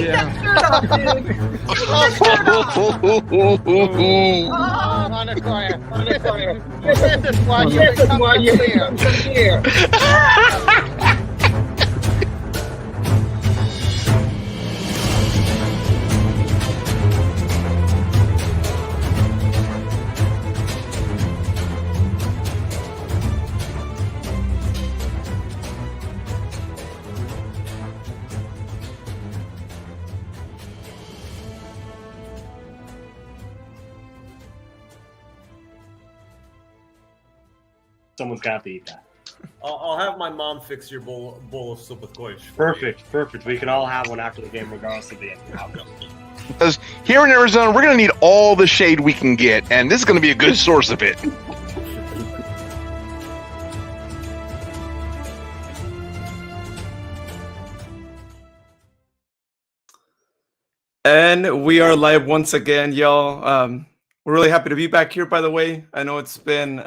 that shirt off, dude. Take that shirt off. On the corner. This is why you come here. Someone's got to eat that. I'll have my mom fix your bowl of soup with goish. Perfect. We can all have one after the game, regardless of the outcome. Because here in Arizona, we're going to need all the shade we can get, and this is going to be a good source of it. And we are live once again, y'all. We're really happy to be back here, by the way. I know it's been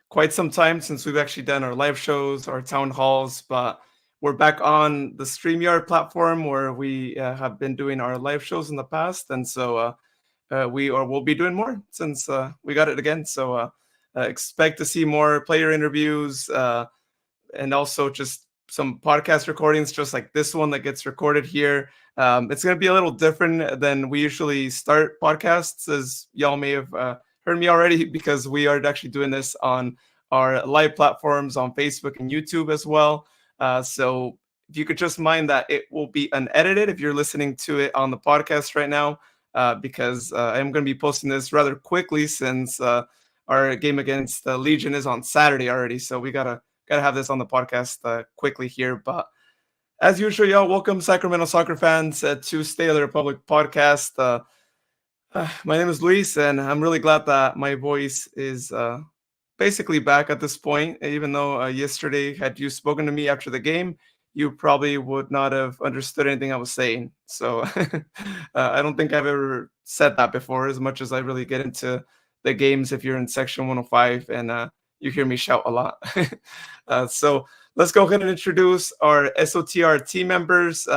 quite some time since we've actually done our live shows, our town halls, but we're back on the StreamYard platform where we have been doing our live shows in the past. And so we'll be doing more since we got it again. So expect to see more player interviews and also just some podcast recordings, just like this one that gets recorded here. It's going to be a little different than we usually start podcasts, as y'all may have heard me already, because we are actually doing this on our live platforms on Facebook and YouTube as well. So if you could just mind that it will be unedited if you're listening to it on the podcast right now, because I'm going to be posting this rather quickly since our game against the Legion is on Saturday already. So we gotta have this on the podcast quickly here. But as usual, y'all, welcome Sacramento soccer fans to Stay the Republic podcast. My name is Luis, and I'm really glad that my voice is basically back at this point, even though yesterday, had you spoken to me after the game, you probably would not have understood anything I was saying. So I don't think I've ever said that before, as much as I really get into the games if you're in section 105 and you hear me shout a lot. So let's go ahead and introduce our SOTR team members.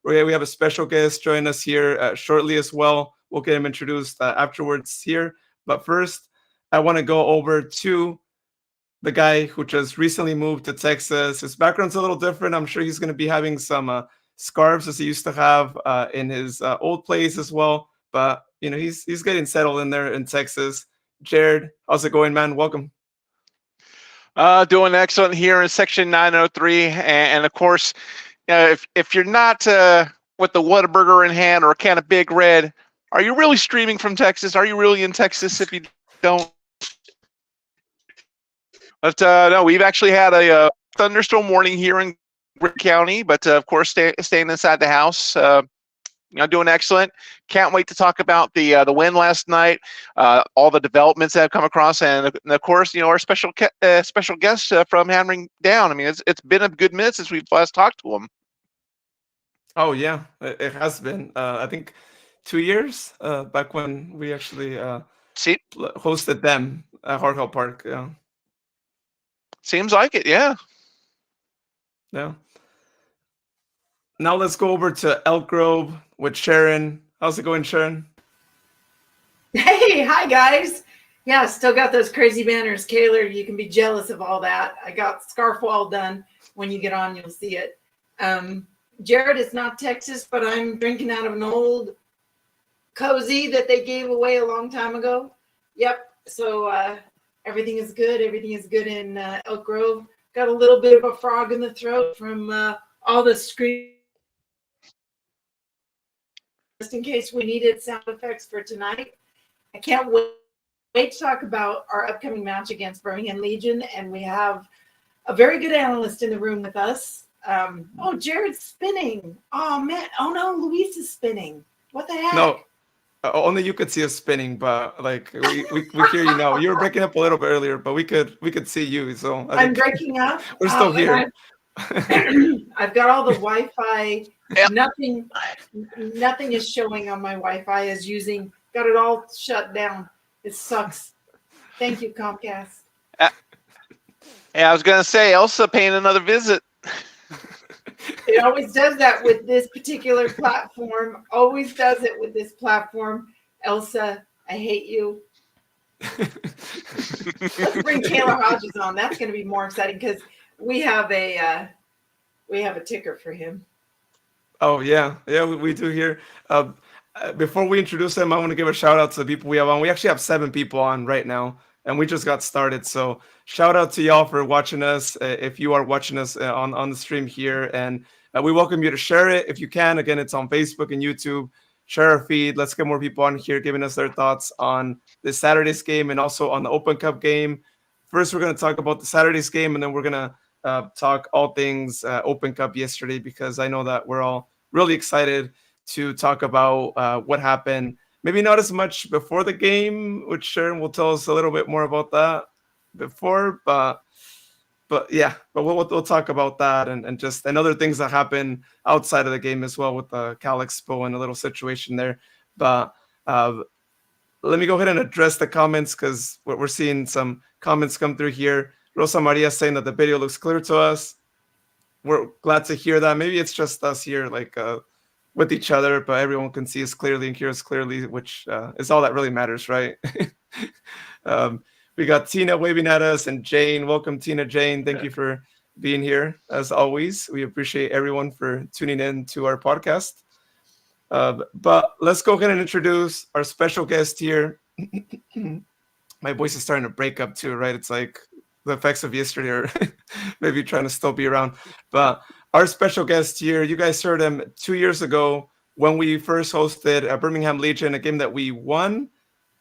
We have a special guest join us here shortly as well. We'll get him introduced afterwards here. But first, I want to go over to the guy who just recently moved to Texas. His background's a little different. I'm sure he's going to be having some scarves as he used to have in his old place as well. But, you know, he's getting settled in there in Texas. Jared, how's it going, man? Welcome. Doing excellent here in section 903. And of course, if you're not with the Whataburger in hand or a can of Big Red, are you really streaming from Texas? Are you really in Texas if you don't? But no, we've actually had a thunderstorm warning here in Greene County, but of course, staying inside the house. Doing excellent. Can't wait to talk about the win last night, all the developments that have come across, and of course, our special guest from Hammering Down. I mean, it's been a good minute since we've last talked to him. Oh yeah, it has been. I think 2 years back when we actually hosted them at Hardhall Park. Yeah. Seems like it, yeah. Yeah. Now let's go over to Elk Grove with Sharon. How's it going, Sharon? Hey, hi guys. Yeah, still got those crazy banners. Kaylor, you can be jealous of all that. I got scarf wall done. When you get on, you'll see it. Jared, it's not Texas, but I'm drinking out of an old cozy that they gave away a long time ago. Yep. So everything is good. Everything is good in Elk Grove. Got a little bit of a frog in the throat from all the screaming. Just in case we needed sound effects for tonight. I can't wait to talk about our upcoming match against Birmingham Legion, and we have a very good analyst in the room with us. Oh, Jared's spinning. Oh man. Oh no, Luis is spinning. What the heck? No, only you could see us spinning, but like we hear you now. You were breaking up a little bit earlier, but we could see you. So I'm breaking up. We're still here. I've got all the Wi-Fi. Yep. Nothing is showing on my Wi-Fi. Got it all shut down. It sucks. Thank you, Comcast. Yeah, I was gonna say Elsa paying another visit. It always does that with this particular platform. Always does it with this platform. Elsa, I hate you. Let's bring Kaylor Hodges on. That's going to be more exciting because we have a ticker for him. Oh yeah, we do here. Before we introduce him, I want to give a shout out to the people we have on. We actually have 7 people on right now, and we just got started. So shout out to y'all for watching us. If you are watching us on the stream here, and we welcome you to share it if you can. Again, it's on Facebook and YouTube. Share our feed. Let's get more people on here giving us their thoughts on this Saturday's game and also on the Open Cup game. First, we're going to talk about the Saturday's game, and then we're going to talk all things Open Cup yesterday, because I know that we're all really excited to talk about what happened. Maybe not as much before the game, which Sharon will tell us a little bit more about that before, but we'll talk about that and other things that happen outside of the game as well with the Cal Expo and a little situation there. But let me go ahead and address the comments, because we're seeing some comments come through here. Rosa Maria saying that the video looks clear to us. We're glad to hear that. Maybe it's just us here, with each other, but everyone can see us clearly and hear us clearly, which is all that really matters, right? We got Tina waving at us and Jane. Welcome, Tina, Jane. Thank you for being here, as always. We appreciate everyone for tuning in to our podcast. But let's go ahead and introduce our special guest here. My voice is starting to break up too, right? It's like the effects of yesterday, or maybe trying to still be around. But our special guest here, you guys heard him 2 years ago when we first hosted a Birmingham Legion, a game that we won.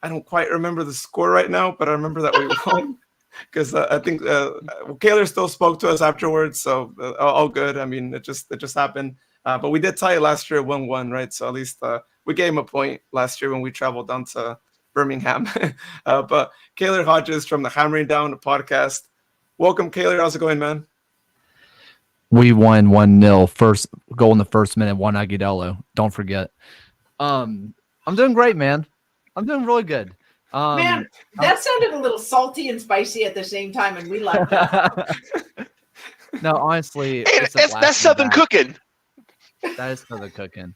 I don't quite remember the score right now, but I remember that we won, because I think Kaylor still spoke to us afterwards, so all good. I mean, it just happened. But we did tie it last year 1-1, right? So at least we gave him a point last year when we traveled down to Birmingham. But Kaylor Hodges from the Hammering Down podcast. Welcome, Kaylor. How's it going, man? We won 1-0. First goal in the first minute, 1 Agudelo. Don't forget. I'm doing great, man. I'm doing really good. Man, that sounded a little salty and spicy at the same time, and we like that. No, honestly, Hey, that's Southern cooking. That is Southern cooking.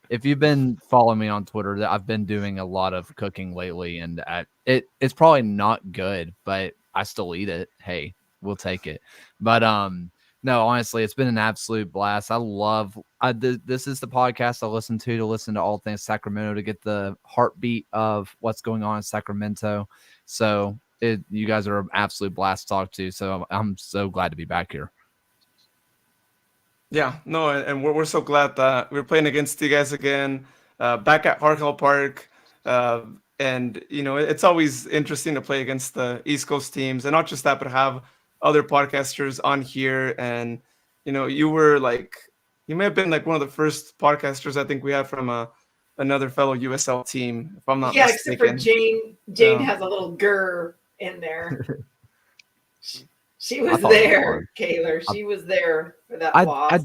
If you've been following me on Twitter, I've been doing a lot of cooking lately, and it's probably not good, but I still eat it. Hey, we'll take it. But no, honestly, it's been an absolute blast. This is the podcast I listen to listen to all things Sacramento, to get the heartbeat of what's going on in Sacramento. So you guys are an absolute blast to talk to. So I'm so glad to be back here. Yeah, no, and we're so glad that we're playing against you guys again, back at Hart Hill Park. And, it's always interesting to play against the East Coast teams, and not just that, but have other podcasters on here. And, you may have been one of the first podcasters I think we have from another fellow USL team, if I'm not mistaken. Except for Jane. Jane has a little grr in there. She was there, Kaylor. She was there for that loss.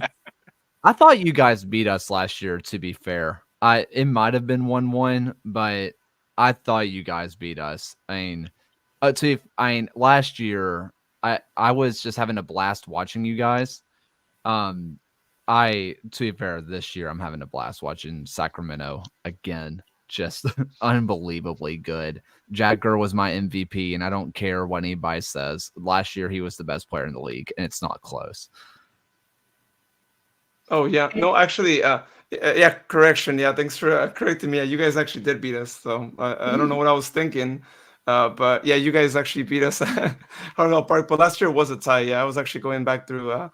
I thought you guys beat us last year, to be fair. It might have been 1-1, but I thought you guys beat us. Last year, I was just having a blast watching you guys. To be fair, this year I'm having a blast watching Sacramento again. Just unbelievably good. Jack Gurr was my MVP, and I don't care what anybody says. Last year, he was the best player in the league, and it's not close. Oh, yeah. No, actually, correction. Yeah, thanks for correcting me. Yeah, you guys actually did beat us, so I don't know what I was thinking. But, yeah, you guys actually beat us at Hart Hill Park. But last year was a tie. Yeah, I was actually going back through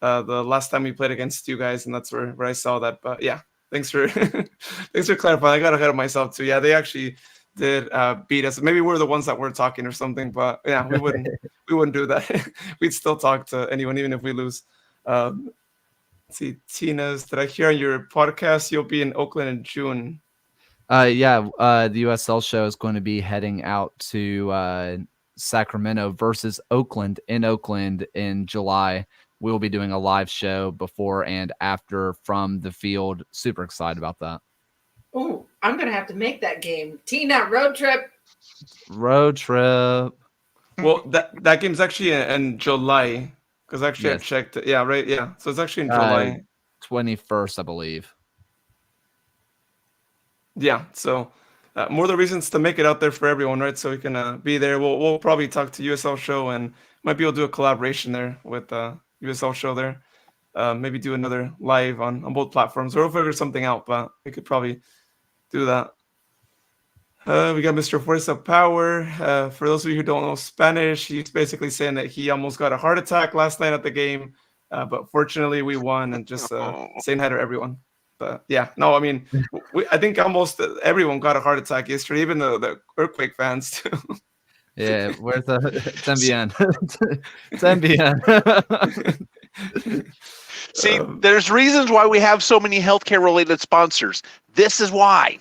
the last time we played against you guys, and that's where I saw that. But, yeah. Thanks for clarifying. I got ahead of myself too. Yeah, they actually did beat us. Maybe we're the ones that were talking or something, but yeah, we wouldn't do that. We'd still talk to anyone, even if we lose. Let's see, Tina's. Did I hear on your podcast you'll be in Oakland in June? The USL show is going to be heading out to Sacramento versus Oakland in July. We will be doing a live show before and after from the field. Super excited about that. Oh, I'm going to have to make that game. Tina, road trip. Road trip. Well, that game's actually in July, because actually I checked it. Yeah, right. Yeah. So it's actually in July. 21st, I believe. Yeah, so more the reasons to make it out there for everyone, right? So we can be there. We'll probably talk to USL Show and might be able to do a collaboration there with USL Show there. Maybe do another live on both platforms, or we'll figure something out, but we could probably do that. We got Mr. Force of Power. For those of you who don't know Spanish, he's basically saying that he almost got a heart attack last night at the game, but fortunately we won, and just saying hi to everyone. But yeah, no, I mean, I think almost everyone got a heart attack yesterday, even the Earthquake fans too. Yeah, where's the Zambian? Zambian. See, there's reasons why we have so many healthcare related sponsors. This is why.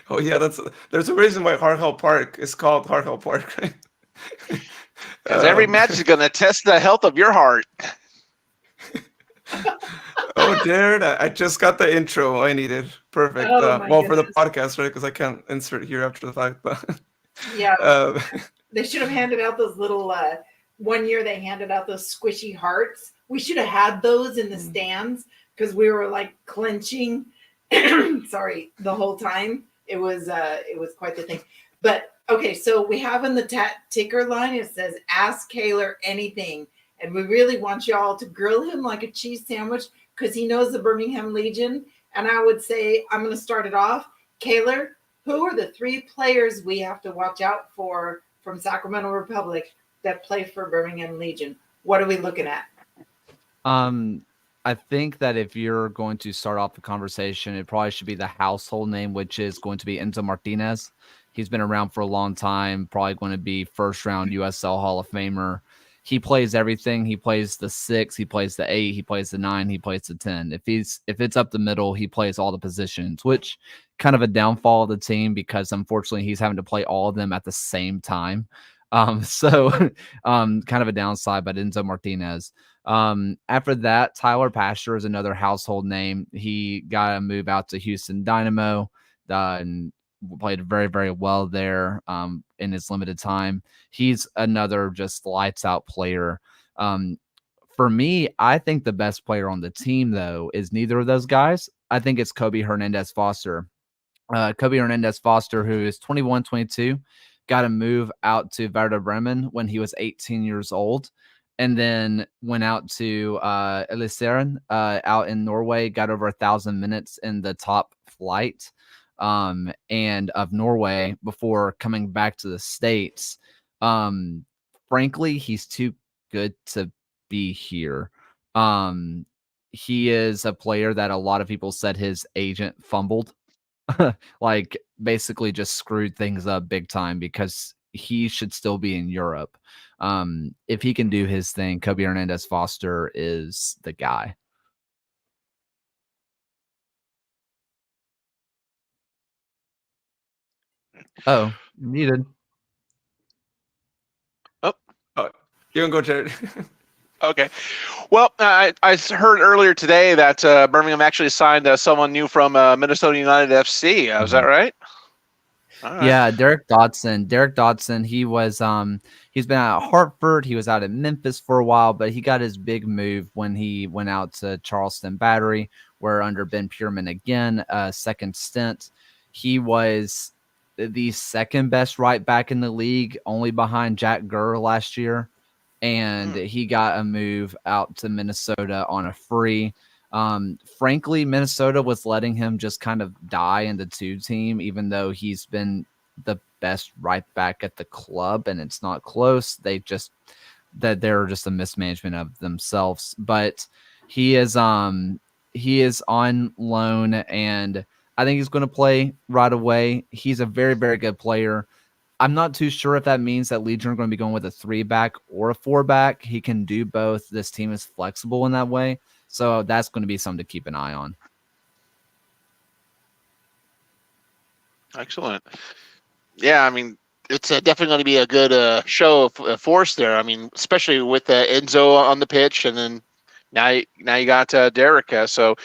Oh yeah, there's a reason why Hartwell Park is called Hartwell Park, right? Because every match is going to test the health of your heart. Oh, Darren, I just got the intro I needed. Perfect. Oh, for the podcast, right? Because I can't insert here after the fact. But yeah, they should have handed out those little. One year they handed out those squishy hearts. We should have had those in the stands because we were like clenching. Sorry, the whole time. It was quite the thing. But okay, so we have in the ticker line, it says ask Kaylor anything. And we really want y'all to grill him like a cheese sandwich because he knows the Birmingham Legion. And I would say, I'm going to start it off. Kaylor, who are the 3 players we have to watch out for from Sacramento Republic that play for Birmingham Legion? What are we looking at? I think that if you're going to start off the conversation, it probably should be the household name, which is going to be Enzo Martinez. He's been around for a long time, probably going to be first-round USL Hall of Famer. He plays everything. He plays the 6, he plays the 8, he plays the 9, he plays the 10. If it's up the middle, he plays all the positions, which kind of a downfall of the team because unfortunately he's having to play all of them at the same time. So kind of a downside, but Enzo Martinez. After that, Tyler Pastor is another household name. He got a move out to Houston Dynamo and played very, very well there in his limited time. He's another just lights out player. For me, I think the best player on the team, though, is neither of those guys. I think it's Kobe Hernandez-Foster. Kobe Hernandez-Foster, who is 21, 22, got a move out to Werder Bremen when he was 18 years old. And then went out to Eliteserien out in Norway, got over 1,000 minutes in the top flight and of Norway before coming back to the States. Frankly, he's too good to be here. He is a player that a lot of people said his agent fumbled, like basically just screwed things up big time because he should still be in Europe. If he can do his thing, Kobe Hernandez-Foster is the guy. Oh, muted. You can go, Jared. Okay. Well, I heard earlier today that Birmingham actually signed someone new from Minnesota United FC. Is that right? All right? Yeah, Derek Dodson. Derek Dodson, he was he's been out at Hartford. He was out at Memphis for a while, but he got his big move when he went out to Charleston Battery, where under Ben Pierman again, second stint. He was the second best right back in the league, only behind Jack Gurr last year. And he got a move out to Minnesota on a free. Frankly, Minnesota was letting him just kind of die in the 2 team, even though he's been the best right back at the club, and it's not close. They're just a mismanagement of themselves. But he is on loan, and I think he's going to play right away. He's a very, very good player. I'm not too sure if that means that Legion are going to be going with a 3-back or a 4-back. He can do both. This team is flexible in that way. So that's going to be something to keep an eye on. Excellent. Yeah, I mean, it's definitely going to be a good show of force there. I mean, especially with Enzo on the pitch, and then now you got Derek. So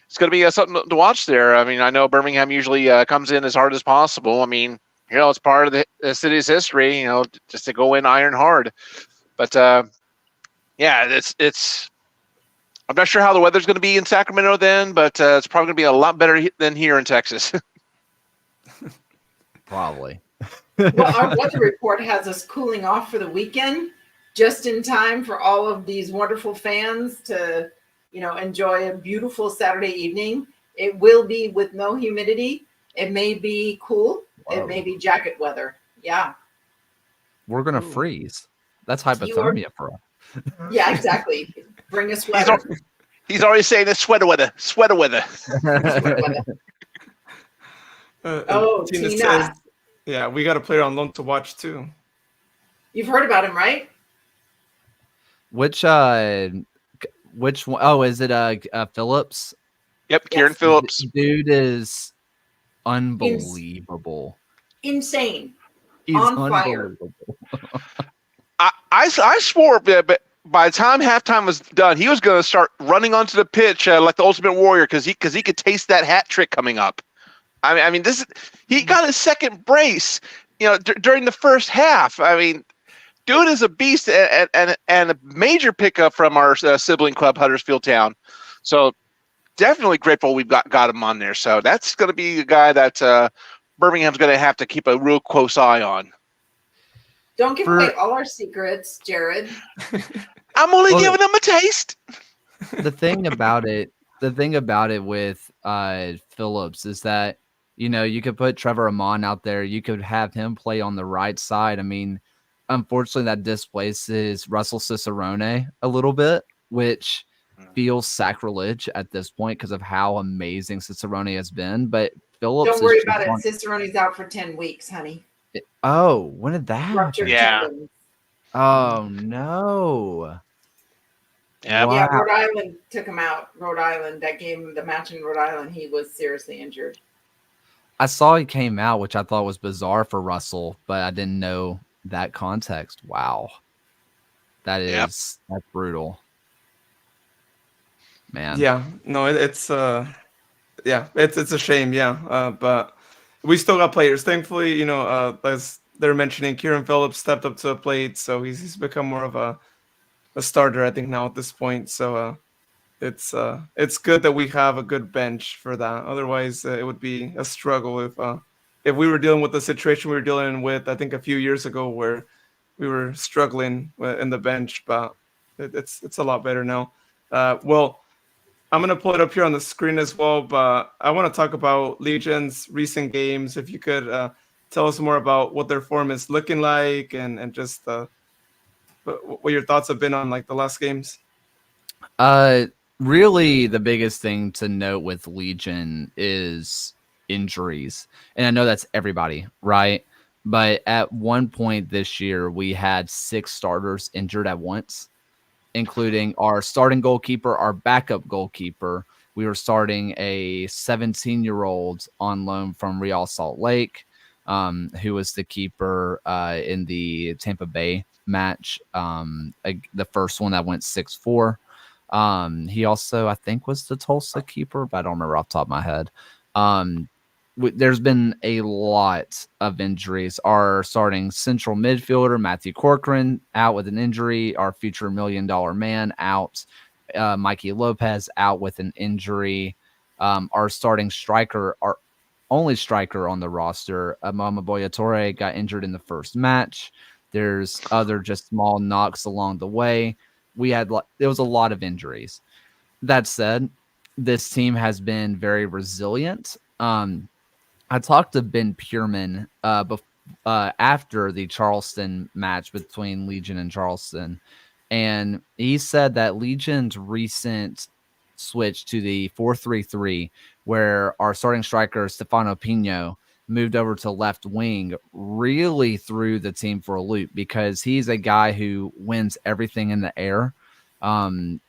it's going to be something to watch there. I mean, I know Birmingham usually comes in as hard as possible. I mean, it's part of the city's history, just to go in iron hard. But yeah, it's I'm not sure how the weather's going to be in Sacramento then, but it's probably going to be a lot better than here in Texas. Probably. Well, our weather report has us cooling off for the weekend, just in time for all of these wonderful fans to, enjoy a beautiful Saturday evening. It will be with no humidity. It may be cool. Whoa. It may be jacket weather. Yeah. We're gonna freeze. That's hypothermia for us. Yeah, exactly. Bring a sweater. He's already saying it's sweater weather. Sweater weather. Sweater weather. Tina Tina. says, yeah, we got a player on loan to watch too. You've heard about him, right? Which one? Oh, is it Phillips? Yep, Kieran Yes. Phillips. Dude is unbelievable. Insane. He's On fire. unbelievable. I swore that by the time halftime was done, he was going to start running onto the pitch like the Ultimate Warrior because he could taste that hat trick coming up. I mean, he got his second brace, during the first half. I mean, dude is a beast and a major pickup from our sibling club, Huddersfield Town. So definitely grateful we've got him on there. So that's going to be a guy that Birmingham's going to have to keep a real close eye on. Don't give away all our secrets, Jared. I'm only giving him a taste. The thing about it with Phillips is that, you could put Trevor Amon out there. You could have him play on the right side. I mean, unfortunately, that displaces Russell Cicerone a little bit, which feels sacrilege at this point because of how amazing Cicerone has been. But Phillips, Don't worry about it. Cicerone's out for 10 weeks, honey. Oh, when did that happen? Ruptured Yeah. tendons. Oh no. Yeah. Yeah, Rhode Island took him out. Rhode Island, that game, the match in Rhode Island, he was seriously injured. I saw he came out, which I thought was bizarre for Russell, but I didn't know that context. Wow. That's brutal. Man. Yeah, no, it's a shame. Yeah, but we still got players. Thankfully, as they're mentioning, Kieran Phillips stepped up to the plate, so he's become more of a starter, I think, now at this point. So it's good that we have a good bench for that. Otherwise, it would be a struggle if we were dealing with the situation we were dealing with, I think, a few years ago, where we were struggling in the bench. But it's a lot better now. Well, I'm going to pull it up here on the screen as well, but I want to talk about Legion's recent games. If you could tell us more about what their form is looking like and just what your thoughts have been on like the last games. Really, the biggest thing to note with Legion is injuries. And I know that's everybody, right? But at one point this year, we had 6 starters injured at once, including our starting goalkeeper, our backup goalkeeper. We were starting a 17-year-old on loan from Real Salt Lake, who was the keeper in the Tampa Bay match, the first one that went 6-4. He also, I think, was the Tulsa keeper, but I don't remember off the top of my head. There's been a lot of injuries. Our starting central midfielder, Matthew Corcoran, out with an injury. Our future $1 million man out. Mikey Lopez out with an injury. Our starting striker, our only striker on the roster, Mama Boyatore, got injured in the first match. There's other just small knocks along the way. There was a lot of injuries. That said, this team has been very resilient. I talked to Ben Pureman after the Charleston match between Legion and Charleston, and he said that Legion's recent switch to the 4-3-3, where our starting striker Stefano Pino moved over to left wing, really threw the team for a loop because he's a guy who wins everything in the air.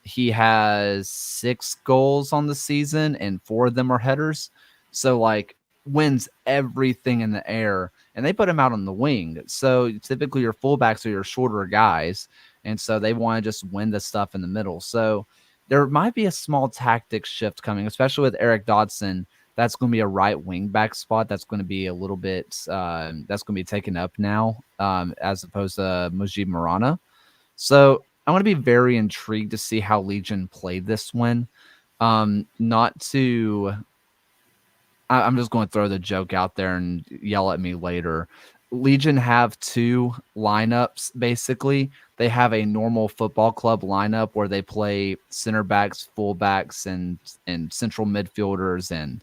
He has 6 goals on the season, and 4 of them are headers. So, wins everything in the air, and they put him out on the wing. So typically your fullbacks are your shorter guys, and so they want to just win the stuff in the middle. So there might be a small tactic shift coming, especially with Eric Dodson. That's going to be a right wing back spot. That's going to be a little bit that's going to be taken up now, as opposed to Mujib Marana. So I'm going to be very intrigued to see how Legion played this one. Not to, I'm just going to throw the joke out there and yell at me later. Legion have two lineups, basically. They have a normal football club lineup where they play center backs, fullbacks, and central midfielders and,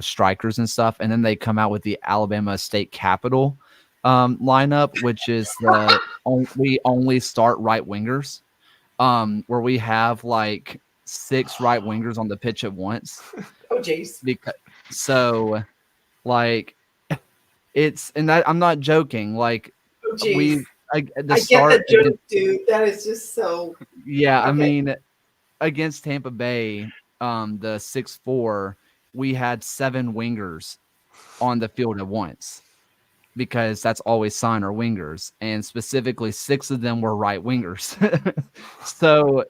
strikers and stuff. And then they come out with the Alabama State Capitol lineup, which is we only start right wingers, where we have like 6 right wingers on the pitch at once. Oh, jeez. I'm not joking. Like, Oh, jeez. we I get the joke, dude. That is just so. Yeah, Okay. I mean, against Tampa Bay, the 6-4, we had 7 wingers on the field at once because that's all we sign are wingers, and specifically 6 of them were right wingers. So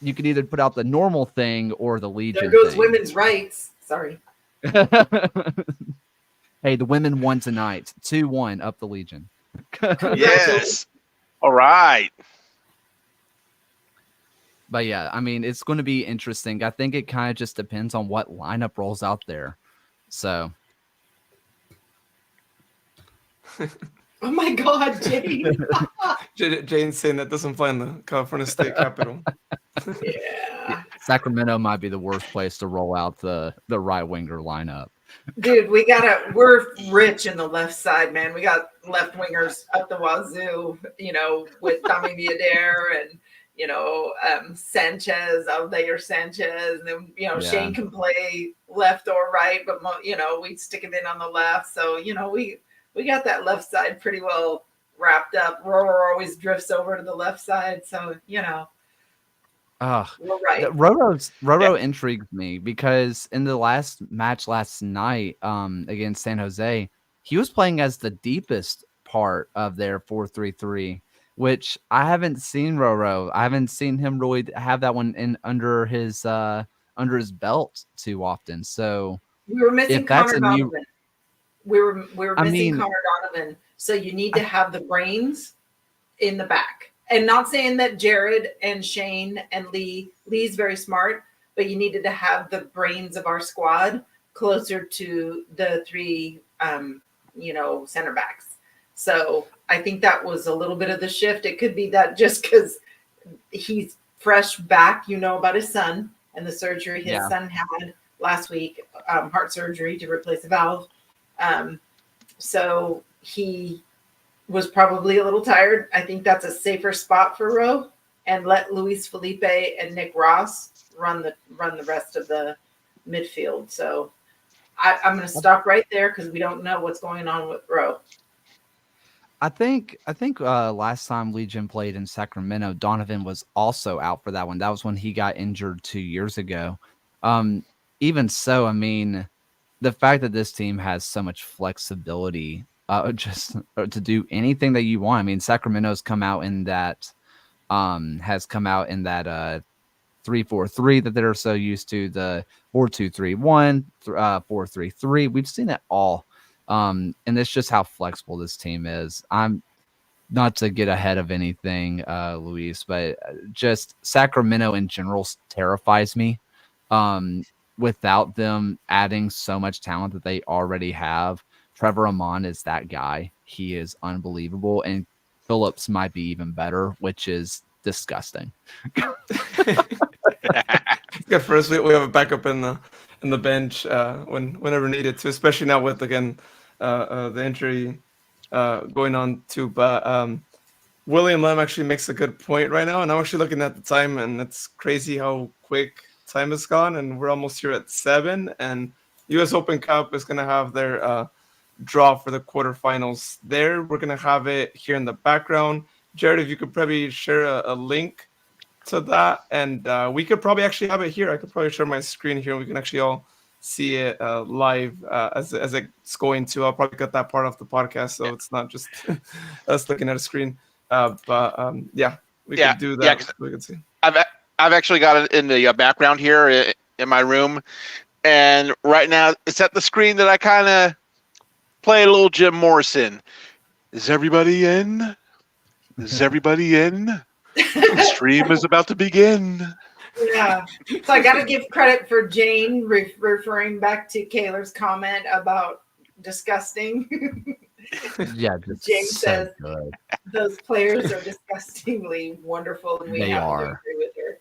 you could either put out the normal thing or the Legion. There goes thing. women's rights. Sorry. Hey, the women won tonight. 2-1 up the Legion. Yes. All right. But yeah, I mean, it's going to be interesting. I think it kind of just depends on what lineup rolls out there. So. Oh my God, Jane. Jane's saying that doesn't play in the California State Capitol. Yeah. Sacramento might be the worst place to roll out the right winger lineup. Dude, we're rich in the left side, man. We got left wingers up the wazoo, with Tommy Villader and, Sanchez, Aldair Sanchez. And then, Yeah. Shane can play left or right, but, we stick him in on the left. So, we got that left side pretty well wrapped up. Roar always drifts over to the left side. So, we're right. Roro intrigues me because in the last match last night against San Jose, he was playing as the deepest part of their 4-3-3, which I haven't seen Roro. I haven't seen him really have that one in under his belt too often. So We were missing if that's Connor a new- Donovan. We were I missing mean- Connor Donovan. So you need to have the brains in the back. And not saying that Jared and Shane and Lee's very smart, but you needed to have the brains of our squad closer to the 3 center backs. So I think that was a little bit of the shift. It could be that just because he's fresh back, about his son and the surgery his son had last week, heart surgery to replace a valve. So he was probably a little tired. I think that's a safer spot for Rowe, and let Luis Felipe and Nick Ross run the rest of the midfield. So I'm going to stop right there because we don't know what's going on with Rowe. I think last time Legion played in Sacramento, Donovan was also out for that one. That was when he got injured 2 years ago. Even so, I mean, the fact that this team has so much flexibility just to do anything that you want. I mean, Sacramento's come out in that 3-4-3 that they're so used to, the 4-2-3-1, 4-3-3. We've seen it all. And it's just how flexible this team is. I'm not to get ahead of anything, Luis, but just Sacramento in general terrifies me. Without them adding so much talent that they already have. Trevor Amon is that guy. He is unbelievable. And Phillips might be even better, which is disgusting. Good for us. We have a backup in the bench whenever needed to, especially now with the injury going on too. But William Lamb actually makes a good point right now, and I'm actually looking at the time, and it's crazy how quick time has gone, and we're almost here at 7. And U.S. Open Cup is going to have their draw for the quarterfinals there. We're going to have it here in the background. Jared, if you could probably share a link to that, and we could probably actually have it here. I could probably share my screen here, and we can actually all see it live as it's going to. I'll probably cut that part off the podcast, so it's not just us looking at a screen. But we could do that. Yeah, we can see. I've actually got it in the background here in my room, and right now it's at the screen that I kind of play a little Jim Morrison. Is everybody in? Is everybody in? The stream is about to begin. Yeah. So I got to give credit for Jane referring back to Kaylor's comment about disgusting. Yeah, just Jane so says good. those players are disgustingly wonderful, and we They have to are. agree with her.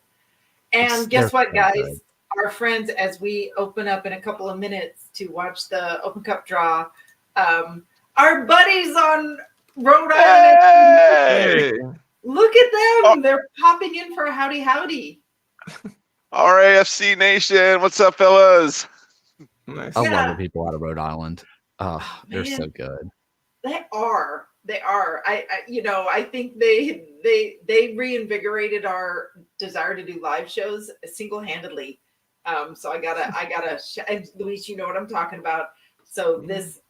And They're guess what, so guys? good. Our friends, as we open up in a couple of minutes to watch the Open Cup draw, our buddies on Rhode Island. Hey! Hey, Look at them. Oh. They're popping in for a howdy howdy. RAFC Nation, what's up, fellas? nice. I Yeah. love the people out of Rhode Island. Oh, they're so Man. good. They are. I think they reinvigorated our desire to do live shows single-handedly. So I gotta, and Luis, you know what I'm talking about. So this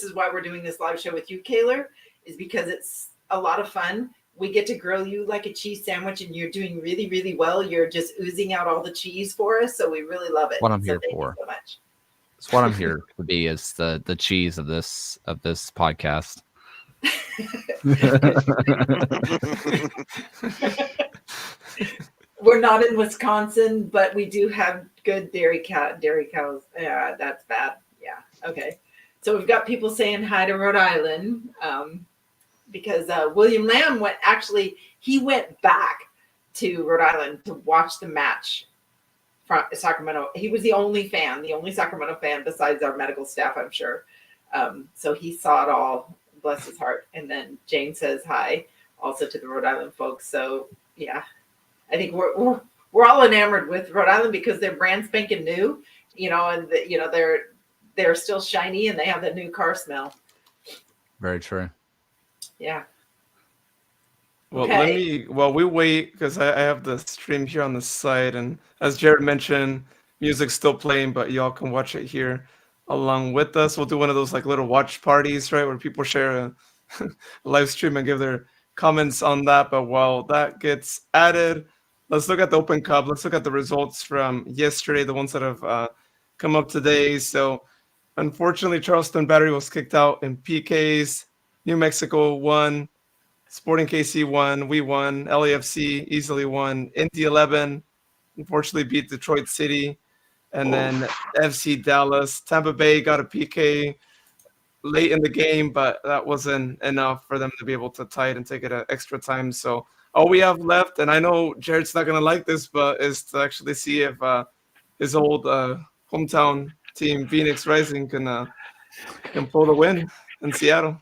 is why we're doing this live show with you, Kaylor, is because it's a lot of fun. We get to grill you like a cheese sandwich, and you're doing really, really well. You're just oozing out all the cheese for us, so we really love it. What I'm So here thank for. you so much. It's what I'm here to be, is the cheese of this podcast. We're not in Wisconsin, but we do have good dairy cows. Yeah, that's bad. Yeah. Okay. So we've got people saying hi to Rhode Island because William Lamb went back to Rhode Island to watch the match from Sacramento. He was the only Sacramento fan besides our medical staff, I'm sure. So he saw it all. Bless his heart. And then Jane says hi also to the Rhode Island folks. So yeah, I think we're all enamored with Rhode Island because they're brand spanking new, and they're still shiny and they have that new car smell. Very true. Yeah. Well, Okay. while we wait, because I have the stream here on the side, and as Jared mentioned, music's still playing, but y'all can watch it here along with us. We'll do one of those like little watch parties, right, where people share a live stream and give their comments on that. But while that gets added, let's look at the Open Cup. Let's look at the results from yesterday, the ones that have come up today. So unfortunately, Charleston Battery was kicked out in PKs. New Mexico won. Sporting KC won. We won. LAFC easily won. Indy 11 unfortunately beat Detroit City. And then FC Dallas. Tampa Bay got a PK late in the game, but that wasn't enough for them to be able to tie it and take it at extra time. So all we have left, and I know Jared's not going to like this, but is to actually see if his old hometown team, Phoenix Rising, can pull the win in Seattle.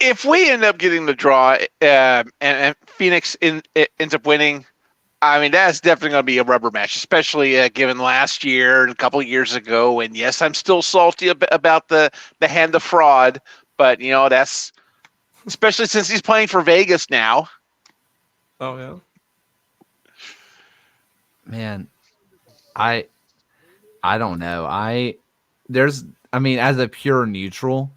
If we end up getting the draw and Phoenix ends up winning, I mean, that's definitely going to be a rubber match, especially given last year and a couple of years ago. And yes, I'm still salty about the hand of fraud, but that's especially since he's playing for Vegas now. Oh yeah, Man, I don't know. As a pure neutral,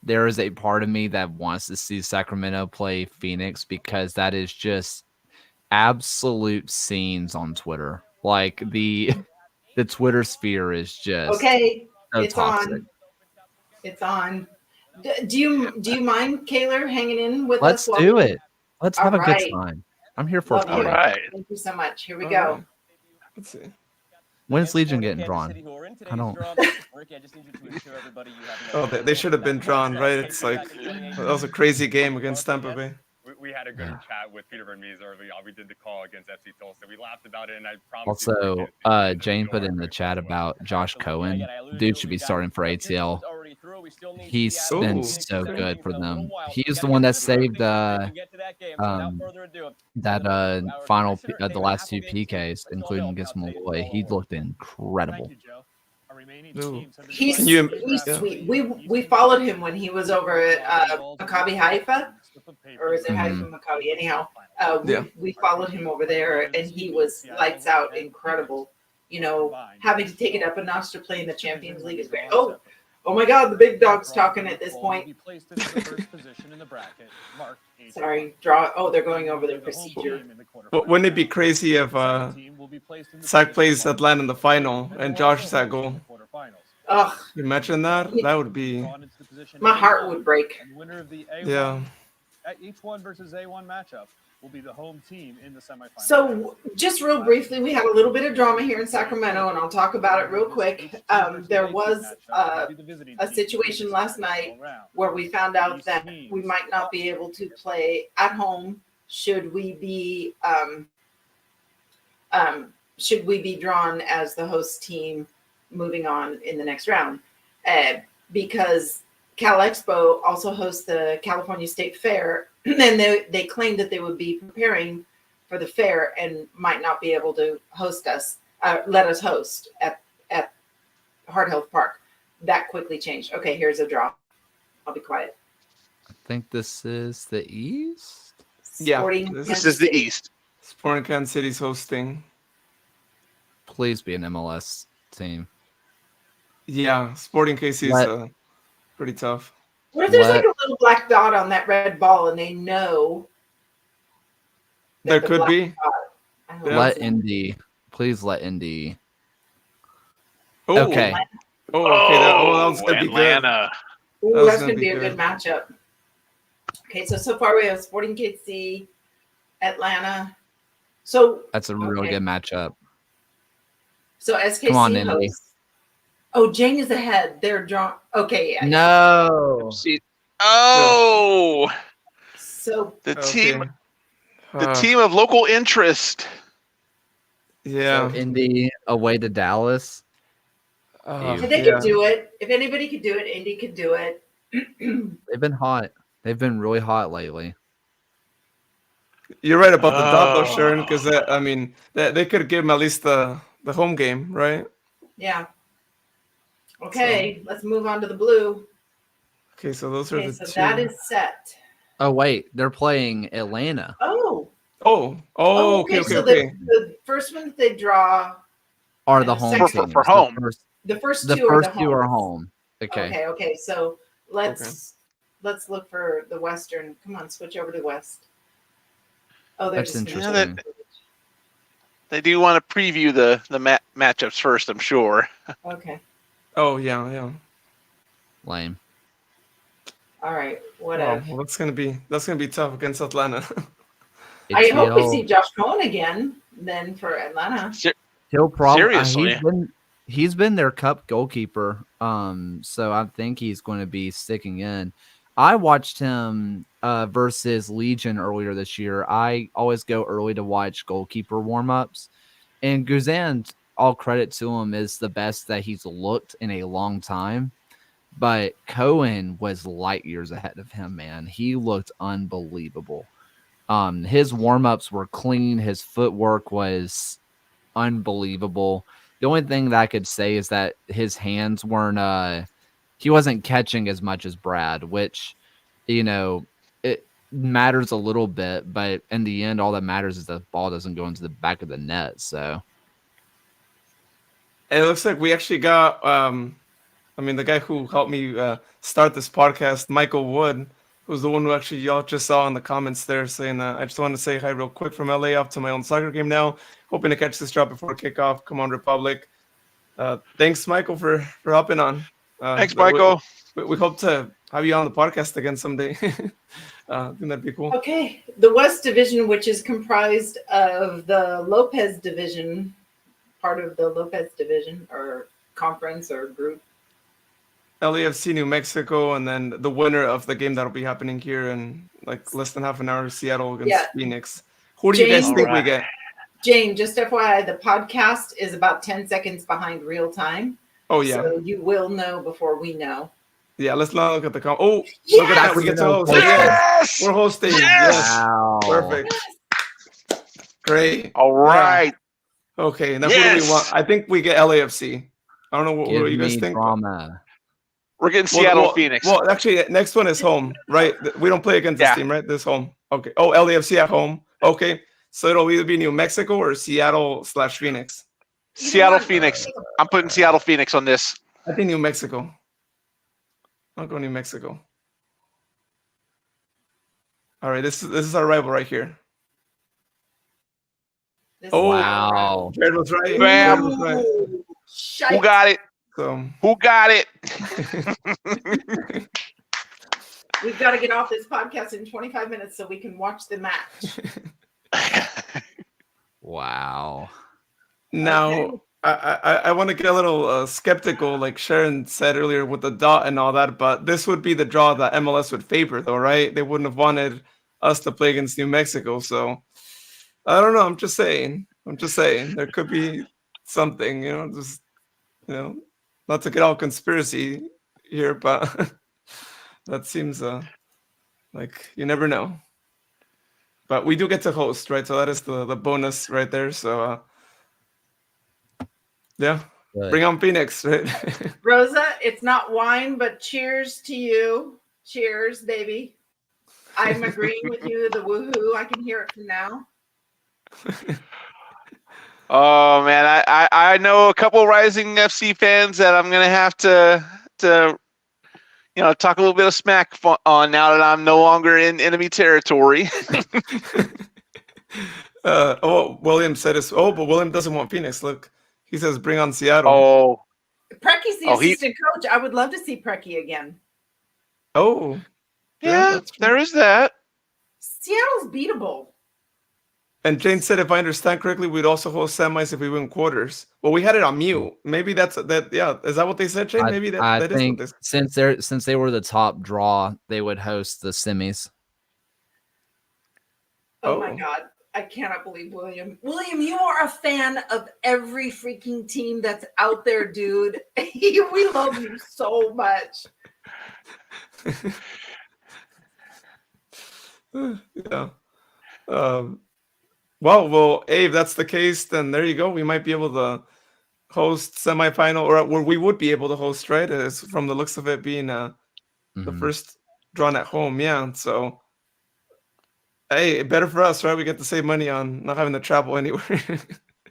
there is a part of me that wants to see Sacramento play Phoenix because that is just absolute scenes on Twitter. Like the Twitter sphere is just Okay. so It's toxic. on. It's on. Do you mind, Kaylor, hanging in with Let's us? while do we- it. Let's All have a good right. time. I'm here for Love it. you. All right. Thank you so much. Here we All go. right. Let's see. When's Legion getting drawn? I don't. Oh, they should have been drawn, right? It's like that was a crazy game against Tampa Bay. We had a good Yeah. chat with Peter Vermees early on. We did the call against FC Tulsa. We laughed about it, and I promise. Also, Jane put in the chat about Josh Cohen. Dude should be starting for ATL. He's been Ooh. so good for them. He's the one that saved the last two PKs, including against Malloy. He looked incredible. Ooh. He's Can you- sweet. We followed him when he was over at Maccabi Haifa, or is it Haifa Maccabi? Anyhow, we followed him over there, and he was lights out, incredible. Having to take it up a notch to play in the Champions League is great. Oh my God, the big dog's talking at this point. Sorry, draw. Oh, they're going over the procedure. But wouldn't it be crazy if Sac plays Atlanta in the final and Josh is at goal? Ugh, You imagine that? That would be, my heart would break. yeah. H1 versus A1 matchup will be the home team in the semifinals. So just real briefly, we had a little bit of drama here in Sacramento, and I'll talk about it real quick. There was a situation last night where we found out that we might not be able to play at home should we be drawn as the host team moving on in the next round, because Cal Expo also hosts the California State Fair, and they claimed that they would be preparing for the fair and might not be able to host us, let us host at Heart Health Park. That quickly changed. Okay, here's a draw. I'll be quiet. I think this is the East. Yeah, Sporting This Kansas is the City. East. Sporting Kansas City's hosting. Please be an MLS team. Yeah, Sporting KC is pretty tough. What if there's like a little black dot on that red ball and they know? There the could black be. dot- I don't know. Let Indy. Please let Indy. Oh, Okay. Oh, okay. That was gonna be good. Atlanta. Ooh, That was that's gonna going to be be a good good. matchup. Okay, so far we have Sporting KC, Atlanta. So That's a real Okay. good matchup. SKC Come on, Indy. hosts. Oh, Jane is ahead. They're drawn. Okay, yeah. No. See. Oh, So the Okay. team, the team of local interest. Yeah. So Indy away to Dallas. if they yeah. could do it, if anybody could do it, Indy could do it. They've been hot. They've been really hot lately. You're right about the dot though, Oh. Sharon, because I mean they could give him at least the home game, right? Yeah. Okay, let's move on to the blue. Okay, so those are Okay, the so two. that is set. Oh wait, they're playing Atlanta. Oh. Okay. So the first one that they draw, Are the And home second- teams. for home. the first The two first are the two are homes. home. Okay. Okay. So let's look for the Western. Come on, switch over to West. Oh, That's there's interesting. They do want to preview the matchups first, I'm sure. Okay. Oh yeah. Lame. All right. Wow, Whatever. well, that's gonna be tough against Atlanta. I hope we HBL. see Josh Cohen again then for Atlanta. He'll probably Seriously. he's been their cup goalkeeper. So I think he's going to be sticking in. I watched him versus Legion earlier this year. I always go early to watch goalkeeper warm-ups. And Guzan, all credit to him, is the best that he's looked in a long time. But Cohen was light years ahead of him, man. He looked unbelievable. His warm-ups were clean. His footwork was unbelievable. The only thing that I could say is that his hands weren't he wasn't catching as much as Brad, which, it matters a little bit, but in the end, all that matters is the ball doesn't go into the back of the net. So It looks like we actually got the guy who helped me start this podcast, Michael Wood, who's the one who actually y'all just saw in the comments there saying I just want to say hi real quick from LA off to my own soccer game now. Hoping to catch this drop before kickoff. Come on, Republic. Thanks, Michael, for hopping on. Thanks, Michael. We hope to have you on the podcast again someday. I think that'd be cool. Okay. The West Division, which is comprised of the Lopez Division, part of the Lopez Division or conference or group. LAFC New Mexico, and then the winner of the game that'll be happening here in like less than half an hour, Seattle against Phoenix. Who do you guys James- think we get? Jane, just FYI, the podcast is about 10 seconds behind real time. Oh yeah, So you will know before we know. yeah. Let's not look at the look at Yes! that. We get to host. Yes! We're hosting. Yes! Yes. wow, Perfect. Great. All right. Okay. Now who do Yes! we want? I think we get LAFC. I don't know what Give you guys me think. drama. We're getting Seattle Well, Phoenix. Well, actually, next one is home, right? We don't play against this Yeah. team, right? This home. Okay. Oh, LAFC at home. Okay. So it'll either be New Mexico or Seattle/Phoenix. Seattle Phoenix. I'm putting Seattle Phoenix on this. I think New Mexico. I'll go New Mexico. All right, this is our rival right here. This Oh, is wow. Jared was right. Bam. Jared was right. Ooh, shite. Who got it? So Who got it? We've got to get off this podcast in 25 minutes so we can watch the match. Wow. Now, Okay. I want to get a little skeptical, like Sharon said earlier, with the dot and all that. But this would be the draw that MLS would favor, though, right? They wouldn't have wanted us to play against New Mexico. So I don't know. I'm just saying. There could be something, just not to get all conspiracy here, but that seems like you never know. But we do get to host, right? So that is the bonus right there. So yeah, Good. bring on Phoenix, right? Rosa, it's not wine, but cheers to you. Cheers, baby. I'm agreeing with you. The woohoo, I can hear it from now. Oh man, I know a couple Rising FC fans that I'm gonna have to talk a little bit of smack on now that I'm no longer in enemy territory. William said this. Oh, but William doesn't want Phoenix. Look, he says bring on Seattle. Oh, Precky's the assistant coach. I would love to see Precky again. Oh, yeah, there is that. Seattle's beatable. And Jane said, if I understand correctly, we'd also host semis if we win quarters. Well, we had it on mute. Maybe that's that. Yeah, is that what they said, Jane? Maybe that I is think what since they were the top draw, they would host the semis. Oh my God. I cannot believe William. William, you are a fan of every freaking team that's out there, dude. We love you so much. Yeah. Well, hey, if that's the case, then there you go. We might be able to host semifinal, or where we would be able to host, right? It's from the looks of it being the first drawn at home. Yeah. So, hey, better for us, right? We get to save money on not having to travel anywhere.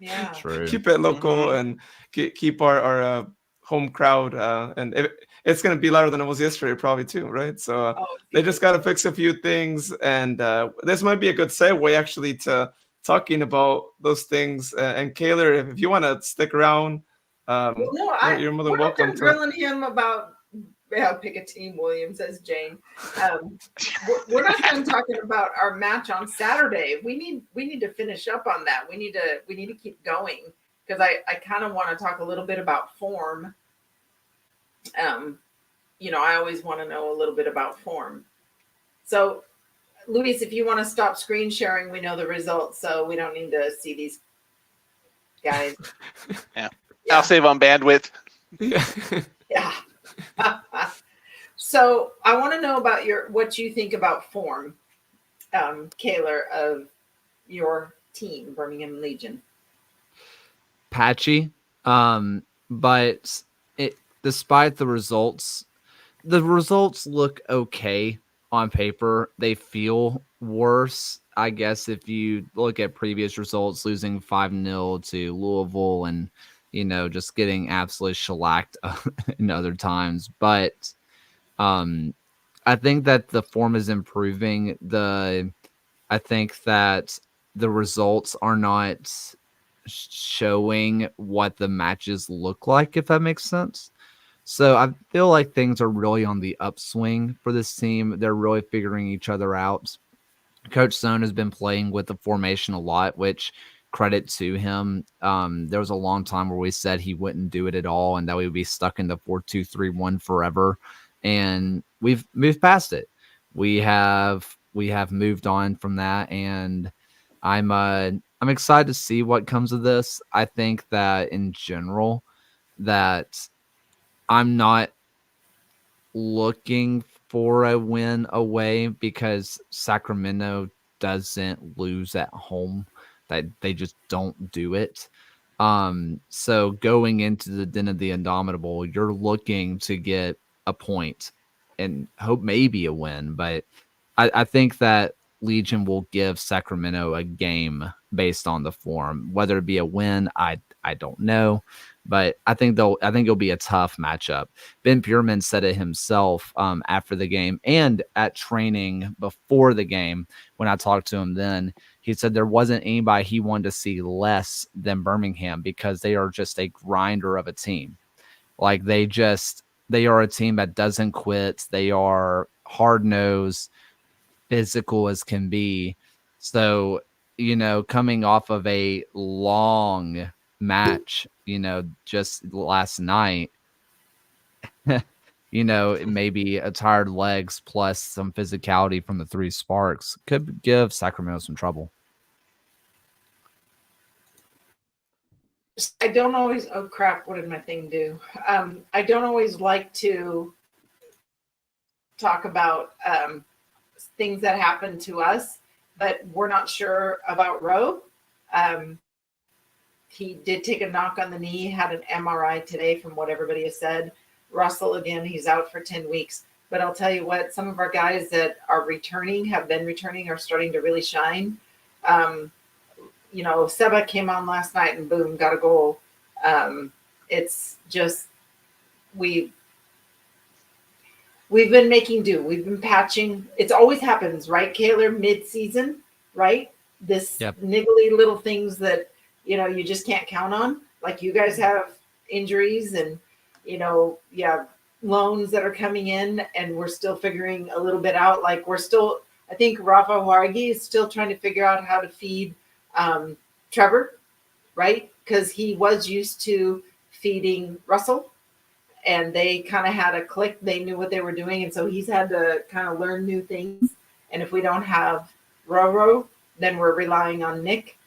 Yeah. True. Keep it local and keep our home crowd. And it's going to be louder than it was yesterday, probably too, right? So they just got to fix a few things. And this might be a good segue, actually, to talking about those things. And Kaylor, if you want to stick around, you're more than welcome to. Grilling him about pick a team, William, says Jane. We're not done talking about our match on Saturday. We need to finish up on that. We need to keep going, because I kind of want to talk a little bit about form. I always want to know a little bit about form. So, Luis, if you want to stop screen sharing, we know the results, so we don't need to see these guys. Yeah. I'll save on bandwidth. Yeah. So I want to know about what you think about form, Kaylor, of your team, Birmingham Legion. Patchy, but despite the results look okay on paper. They feel worse, I guess, if you look at previous results, losing 5-0 to Louisville and just getting absolutely shellacked in other times. But I think that the form is improving. I think that the results are not showing what the matches look like, if that makes sense. So I feel like things are really on the upswing for this team. They're really figuring each other out. Coach Stone has been playing with the formation a lot, which credit to him. There was a long time where we said he wouldn't do it at all and that we would be stuck in the 4-2-3-1 forever. And we've moved past it. We have moved on from that, and I'm excited to see what comes of this. I think that in general that I'm not looking for a win away because Sacramento doesn't lose at home. That they just don't do it. So going into the Den of the Indomitable, you're looking to get a point and hope maybe a win. But I think that Legion will give Sacramento a game based on the form. Whether it be a win, I don't know. But I think it'll be a tough matchup. Ben Pureman said it himself after the game and at training before the game. When I talked to him then, he said there wasn't anybody he wanted to see less than Birmingham because they are just a grinder of a team. Like they are a team that doesn't quit. They are hard-nosed, physical as can be. So, coming off of a long match, just last night, maybe a tired legs plus some physicality from the 3 sparks could give Sacramento some trouble. I don't always, oh crap, what did my thing do? I don't always like to talk about things that happen to us, but we're not sure about Rowe. He did take a knock on the knee, had an MRI today from what everybody has said. Russell, again, he's out for 10 weeks. But I'll tell you what, some of our guys that are returning, have been returning, are starting to really shine. Seba came on last night and boom, got a goal. It's just, we've been making do. We've been patching. It always happens, right, Kaylor, mid-season, right? This niggly little things that, you just can't count on. Like you guys have injuries and, you have loans that are coming in and we're still figuring a little bit out. Like I think Rafa Huargi is still trying to figure out how to feed Trevor, right? Because he was used to feeding Russell and they kind of had a click. They knew what they were doing. And so he's had to kind of learn new things. And if we don't have Roro, then we're relying on Nick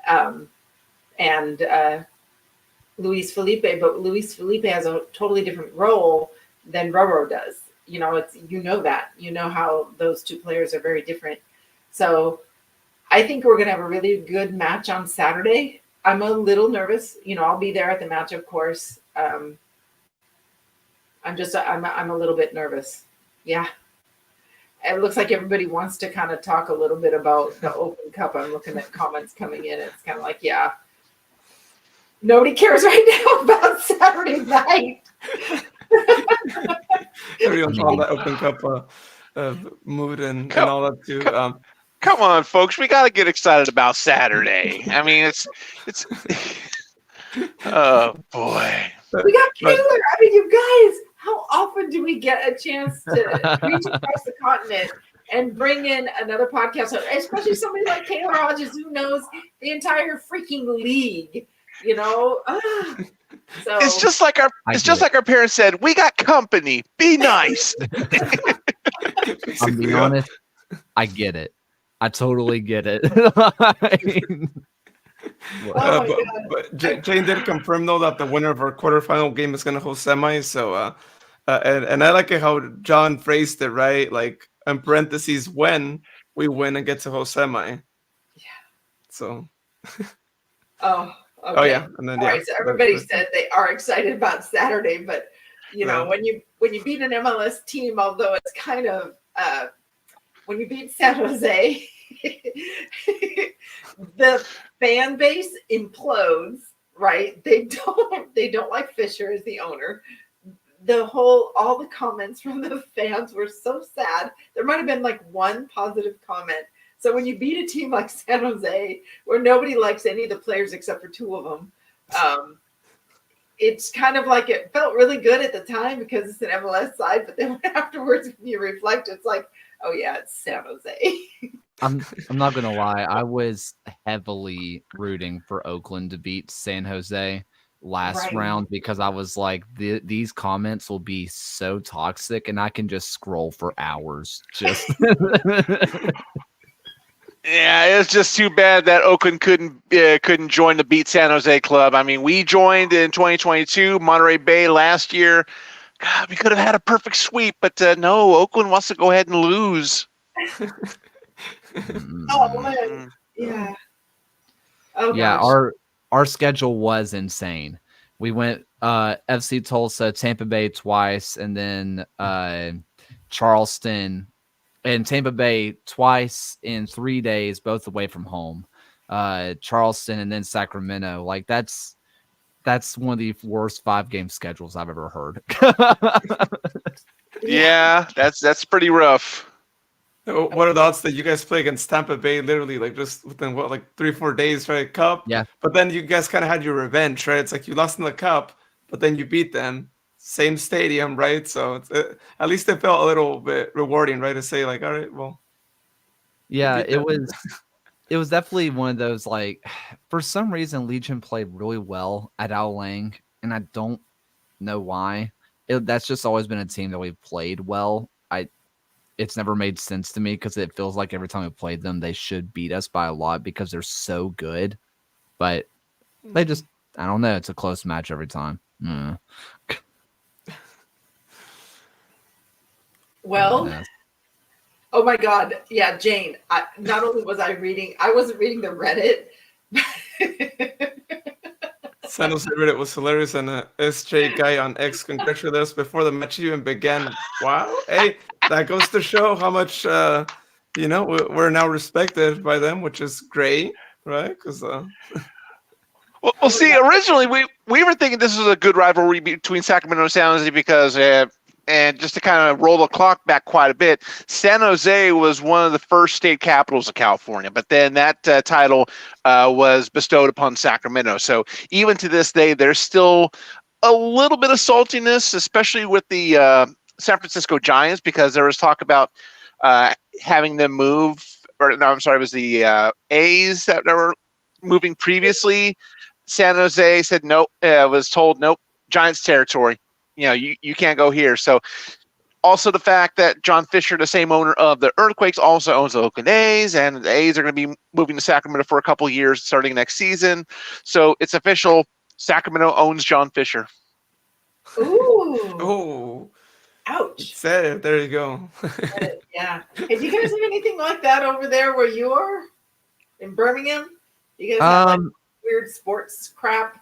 and Luis Felipe. But Luis Felipe has a totally different role than Roro does. That. How those two players are very different. So I think we're going to have a really good match on Saturday. I'm a little nervous. I'll be there at the match, of course. I'm a little bit nervous. Yeah. It looks like everybody wants to kind of talk a little bit about the Open Cup. I'm looking at comments coming in. It's kind of like, yeah, nobody cares right now about Saturday night. Everyone's on that Open Cup mood and all that too. Come on, folks. We got to get excited about Saturday. I mean, it's oh, boy. We got Kaylor. I mean, you guys, how often do we get a chance to reach across the continent and bring in another podcast, especially somebody like Kaylor Hodges who knows the entire freaking league, So it's just like our parents said, we got company. Be nice. I'll be honest, I get it. I totally get it. But Jane did confirm though that the winner of our quarterfinal game is going to host semis. So, and I like it how John phrased it, right? Like in parentheses, when we win and get to host semi. Yeah. So. Okay. Oh yeah, and then all right. So everybody said they are excited about Saturday, but when you beat an MLS team, although it's kind of when you beat San Jose, the fan base implodes, right? They don't like Fisher as the owner. All the comments from the fans were so sad. There might have been like one positive comment. So when you beat a team like San Jose, where nobody likes any of the players except for 2 of them, it's kind of like it felt really good at the time because it's an MLS side, but then afterwards, when you reflect, it's like, oh yeah, it's San Jose. I'm not gonna lie. I was heavily rooting for Oakland to beat San Jose last round because I was like, these comments will be so toxic, and I can just scroll for hours. Just yeah, it's just too bad that Oakland couldn't join the Beat San Jose club. I mean, we joined in 2022, Monterey Bay last year. God, we could have had a perfect sweep, but no, Oakland wants to go ahead and lose. Oh man, yeah. Oh, yeah, gosh. our schedule was insane. We went FC Tulsa, Tampa Bay twice, and then Charleston and Tampa Bay twice in 3 days, both away from home. Charleston and then Sacramento. Like that's one of the worst 5-game schedules I've ever heard. Yeah, that's pretty rough. What are the odds that you guys play against Tampa Bay literally like just within 3-4 days, right? Cup. Yeah. But then you guys kind of had your revenge, right? It's like you lost in the cup, but then you beat them. same stadium, right? So it's, at least it felt a little bit rewarding, right? To say like, all right, well, Yeah, did it that. was definitely one of those, like, for some reason Legion played really well at Ao Lang, and I don't know why. That's just always been a team that we've played well. It's never made sense to me because it feels like every time we played them, they should beat us by a lot because they're so good. But they just, I don't know. It's a close match every time. Well, Yeah. oh my God. Yeah, Jane. Not only was I wasn't reading the Reddit. San Jose Reddit was hilarious, and SJ guy on X congratulated us before the match even began. Wow, hey, that goes to show how much we're now respected by them, which is great, right? Because Well, see, originally we were thinking this was a good rivalry between Sacramento and San Jose because, and just to kind of roll the clock back quite a bit, San Jose was one of the first state capitals of California, but then that title was bestowed upon Sacramento. So even to this day, there's still a little bit of saltiness, especially with the San Francisco Giants, because there was talk about having them move. Or no, I'm sorry, it was the A's that were moving previously. San Jose said nope. Was told nope, Giants territory. You can't go here. So also the fact that John Fisher, the same owner of the Earthquakes, also owns the Oakland A's, and the A's are going to be moving to Sacramento for a couple of years starting next season. So it's official. Sacramento owns John Fisher. Ooh. oh, Ouch. said it. There you go. Yeah. Hey, do you guys have anything like that over there where you are in Birmingham? You guys have like weird sports crap?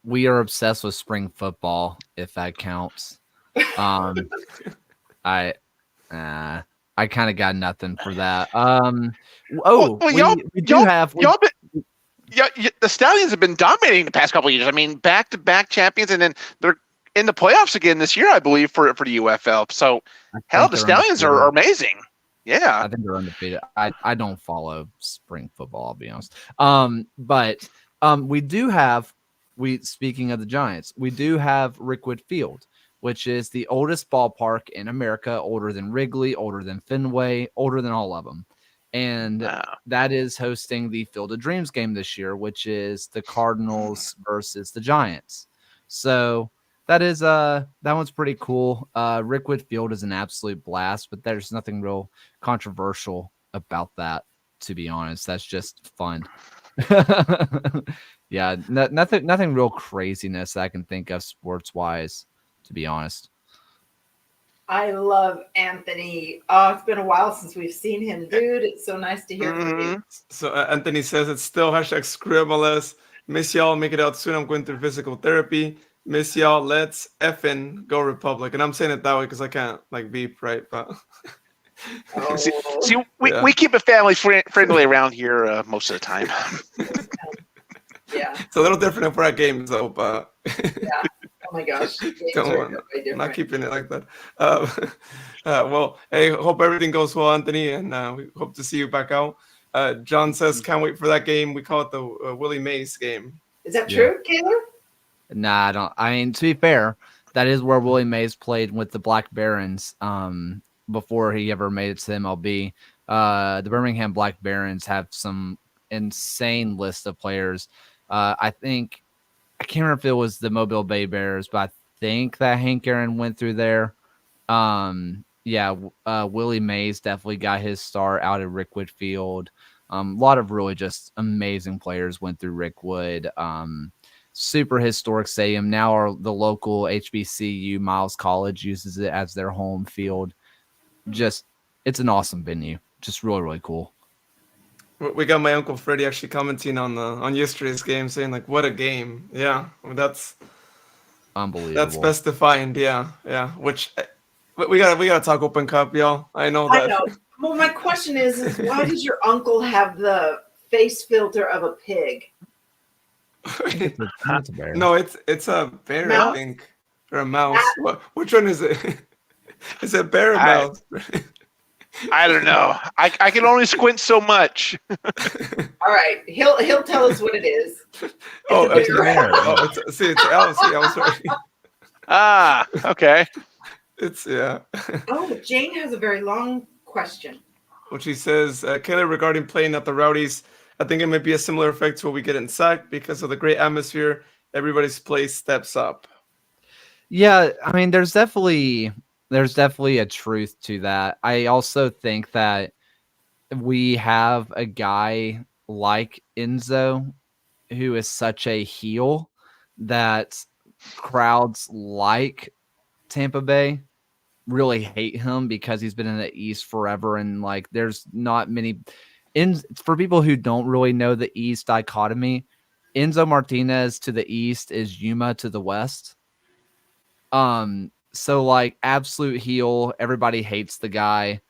We are obsessed with spring football, if that counts. I kind of got nothing for that. The Stallions have been dominating the past couple of years. I mean, back-to-back champions, and then they're in the playoffs again this year, I believe, for the UFL. So, hell, the Stallions are amazing. Yeah, I think they're undefeated. I don't follow spring football, I'll be honest. But we do have. Speaking of the Giants, we do have Rickwood Field, which is the oldest ballpark in America, older than Wrigley, older than Fenway, older than all of them. And that is hosting the Field of Dreams game this year, which is the Cardinals versus the Giants. So that is that one's pretty cool. Rickwood Field is an absolute blast, but there's nothing real controversial about that, to be honest. That's just fun. Yeah, nothing real craziness that I can think of sports wise, to be honest. I love Anthony. Oh, it's been a while since we've seen him, dude. It's so nice to hear from you. So Anthony says it's still #ScrewMLS. Miss y'all, make it out soon. I'm going through physical therapy. Miss y'all, let's effing go Republic. And I'm saying it that way because I can't like beep, right? But we keep it family friendly around here most of the time. Yeah, it's a little different if we're at games though, but yeah. Oh my gosh, I'm not keeping it like that. Well, hey, hope everything goes well, Anthony, and we hope to see you back out. John says, can't wait for that game. We call it the Willie Mays game. Is that true, Kaylor? Nah, I don't. I mean, to be fair, that is where Willie Mays played with the Black Barons before he ever made it to MLB. The Birmingham Black Barons have some insane list of players. I think I can't remember if it was the Mobile Bay Bears, but I think that Hank Aaron went through there. Willie Mays definitely got his start out at Rickwood Field. A lot of really just amazing players went through Rickwood. Super historic stadium. Now the local HBCU Miles College uses it as their home field. Just, it's an awesome venue. Just really, really cool. We got my Uncle Freddie actually commenting on yesterday's game, saying like, "What a game!" Yeah, I mean, that's unbelievable. That's best defined. Yeah. Which we gotta talk Open Cup, y'all. I know that. I know. Well, my question is why does your uncle have the face filter of a pig? It's a bear. No, it's a bear, Mouse? I think, or a mouse. Which one is it? Is it bear or mouse? I don't know. I can only squint so much. All right, he'll tell us what it is. It's a bear. It's Alice. I was right. Ah, okay. It's yeah. Oh, Jane has a very long question. Which he says, Kaylor, regarding playing at the Rowdies, I think it might be a similar effect to what we get in SAC because of the great atmosphere. Everybody's play steps up. Yeah, I mean, there's definitely a truth to that. I also think that we have a guy like Enzo who is such a heel that crowds like Tampa Bay really hate him because he's been in the East forever, and like there's not many for people who don't really know the East dichotomy. Enzo Martinez to the east is Yuma to the west. So like absolute heel, everybody hates the guy.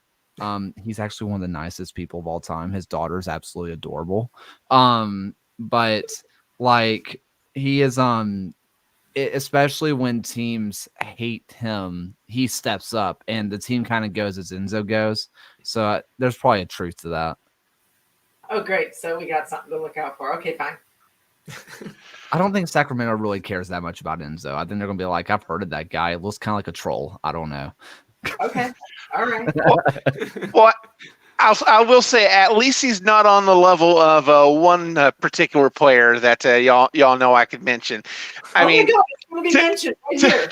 He's actually one of the nicest people of all time. His daughter's absolutely adorable. But like he is especially when teams hate him, he steps up and the team kind of goes as Enzo goes. So there's probably a truth to that. Oh, great. So we got something to look out for. Okay, fine. I don't think Sacramento really cares that much about Enzo. I think they're going to be like, I've heard of that guy. It looks kind of like a troll. I don't know. Okay. All right. Well, I will say at least he's not on the level of one particular player that y'all know I could mention. I mean, my God, it's going to be mentioned right here.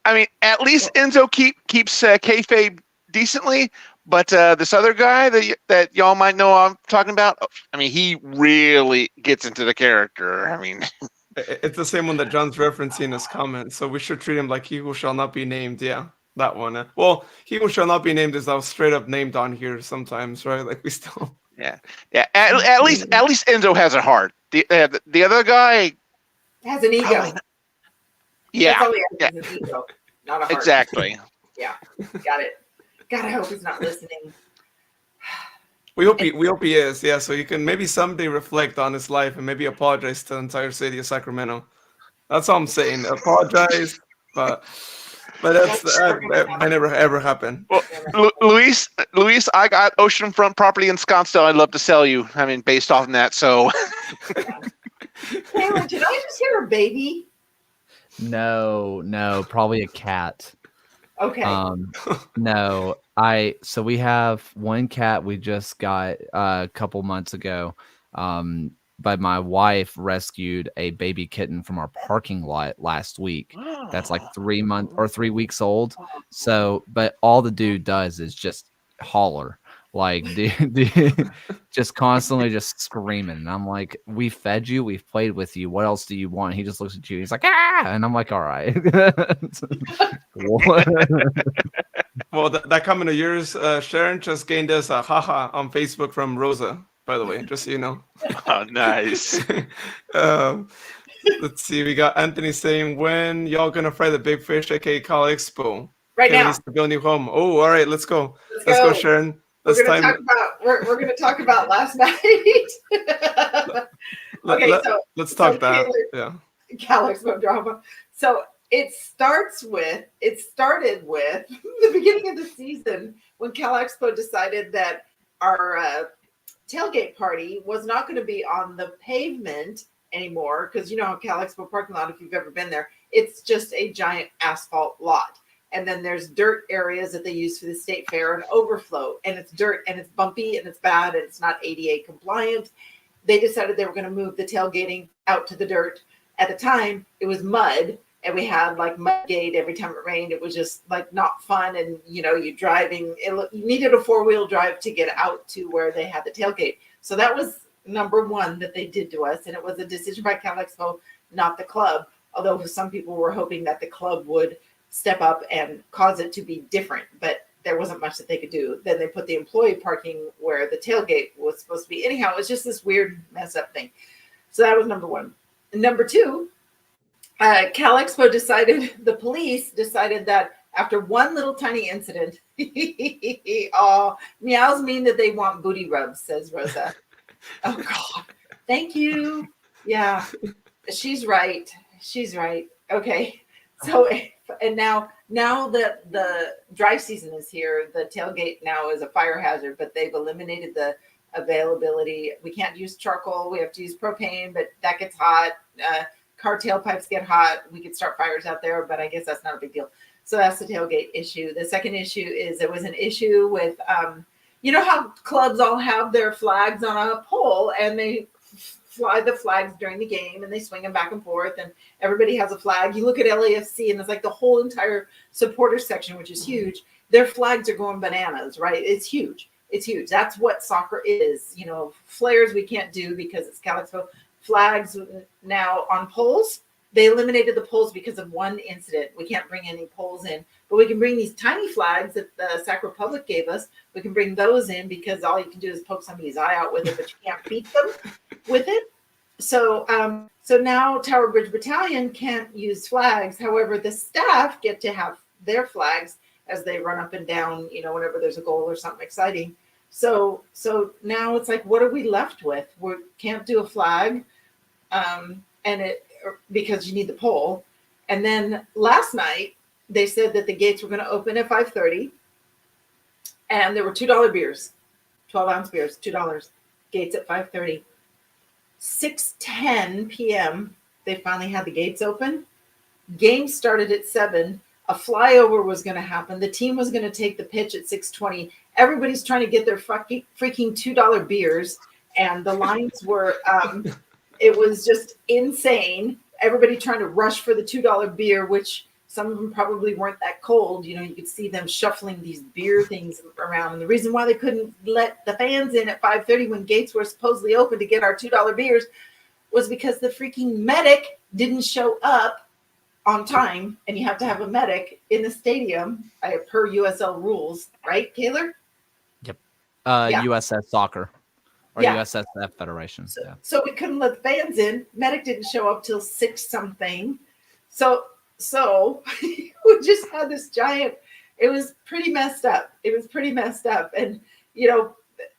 I mean, at least Enzo keeps kayfabe decently, but this other guy that y'all might know I'm talking about, I mean, he really gets into the character. I mean, it's the same one that John's referencing in his comments, so we should treat him like he who shall not be named. Yeah, that one. Well, he who shall not be named is now straight up named on here sometimes, right? Like we still. Yeah. At least Enzo has a heart. The other guy Has an ego. probably not. Yeah. That's all he has is an ego, not a heart. Exactly. Yeah. Got it. God, I hope he's not listening. We hope he is, yeah. So you can maybe someday reflect on his life and maybe apologize to the entire city of Sacramento. That's all I'm saying. Apologize, but that's that never ever happened. Well, Luis, I got oceanfront property in Scottsdale. I'd love to sell you. I mean, based off of that. So. Taylor, did I just hear a baby? No, probably a cat. Okay. No, so we have one cat we just got a couple months ago. But my wife rescued a baby kitten from our parking lot last week. That's like 3 months or 3 weeks old. So, but all the dude does is just holler, like dude just constantly just screaming. And I'm like, we fed you, we've played with you. What else do you want? He just looks at you. He's like, ah, and I'm like, all right. Well, that comment of yours, Sharon, just gained us a haha on Facebook from Rosa, by the way, just so you know. Oh, nice. Let's see. We got Anthony saying, when y'all going to fry the big fish, aka Cal Expo? Right now. Needs to build a new home. Oh, all right. Let's go. Let's go, Sharon. We're going to talk about last night. Let's talk that. Kaylor, Yeah. Cal Expo drama. So it started with the beginning of the season when Cal Expo decided that our tailgate party was not going to be on the pavement anymore, because you know how Cal Expo parking lot, if you've ever been there, it's just a giant asphalt lot. And then there's dirt areas that they use for the state fair and overflow. And it's dirt and it's bumpy and it's bad and it's not ADA compliant. They decided they were going to move the tailgating out to the dirt. At the time, it was mud. And we had like mud gate every time it rained. It was just like not fun. And, you know, you needed a 4-wheel drive to get out to where they had the tailgate. So that was number one that they did to us. And it was a decision by Cal Expo, not the club. Although some people were hoping that the club would step up and cause it to be different. But there wasn't much that they could do. Then they put the employee parking where the tailgate was supposed to be. Anyhow, it was just this weird mess up thing. So that was number one. And number two, Cal Expo the police decided that after one little tiny incident, meows mean that they want booty rubs, says Rosa. Oh God, thank you. Yeah, she's right. Okay. So, and now that the dry season is here, the tailgate now is a fire hazard, but they've eliminated the availability. We can't use charcoal. We have to use propane, but that gets hot. car tailpipes get hot, we could start fires out there, but I guess that's not a big deal. So that's the tailgate issue. The second issue is there was an issue with, you know how clubs all have their flags on a pole and they fly the flags during the game and they swing them back and forth and everybody has a flag. You look at LAFC and it's like the whole entire supporter section, which is huge. Their flags are going bananas, right? It's huge. It's huge. That's what soccer is. You know, flares we can't do because it's Cal Expo. Flags now on poles. They eliminated the poles because of one incident. We can't bring any poles in, but we can bring these tiny flags that the Sac Republic gave us. We can bring those in because all you can do is poke somebody's eye out with it, but you can't beat them with it. So, so now Tower Bridge Battalion can't use flags. However, the staff get to have their flags as they run up and down, you know, whenever there's a goal or something exciting. So now it's like, what are we left with? We can't do a flag, because you need the pole. And then last night they said that the gates were going to open at 5:30, and there were $2 beers, 12-ounce beers, $2. Gates at 5:30. 6:10 p.m. they finally had the gates open. Game started at 7. A flyover was going to happen. The team was going to take the pitch at 6:20. Everybody's trying to get their freaking $2 beers, and the lines were it was just insane. Everybody trying to rush for the $2 beer, which some of them probably weren't that cold. You know, you could see them shuffling these beer things around. And the reason why they couldn't let the fans in at 5:30 when gates were supposedly open to get our $2 beers was because the freaking medic didn't show up on time. And you have to have a medic in the stadium per USL rules, right, Kaylor? Yep. Yeah. USS Soccer. Or Yeah. USSF Federation. So we couldn't let the fans in. Medic didn't show up till 6 something. So we just had this giant, it was pretty messed up. And, you know,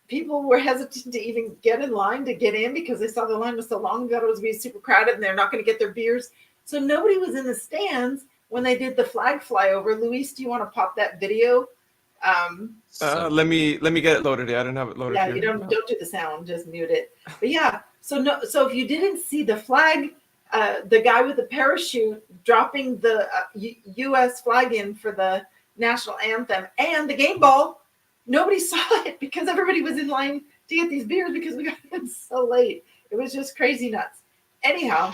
people were hesitant to even get in line to get in because they saw the line was so long that it was being super crowded and they're not going to get their beers. So nobody was in the stands when they did the flag flyover. Luis, do you want to pop that video? Let me get it loaded. Yeah, I don't have it loaded. Yeah, here. you don't do the sound, just mute it. But yeah, so if you didn't see the flag, the guy with the parachute dropping the U.S. flag in for the national anthem and the game ball, nobody saw it because everybody was in line to get these beers because we got in so late. It was just crazy nuts. Anyhow,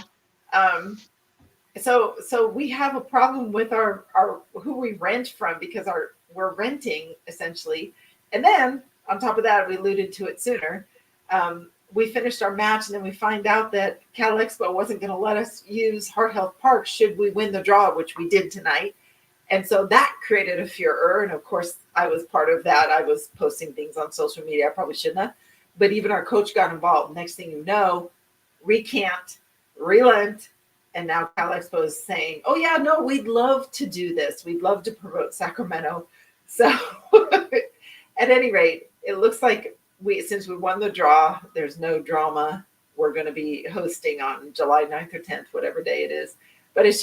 so we have a problem with our who we rent from because we're renting essentially. And then on top of that, we alluded to it sooner. We finished our match and then we find out that Cal Expo wasn't going to let us use Heart Health Park should we win the draw, which we did tonight. And so that created a furor. And of course, I was part of that. I was posting things on social media. I probably shouldn't have. But even our coach got involved. Next thing you know, recant, relent. And now Cal Expo is saying, oh, yeah, no, we'd love to do this. We'd love to promote Sacramento. So at any rate, it looks like since we won the draw, there's no drama. We're going to be hosting on July 9th or 10th, whatever day it is. But it's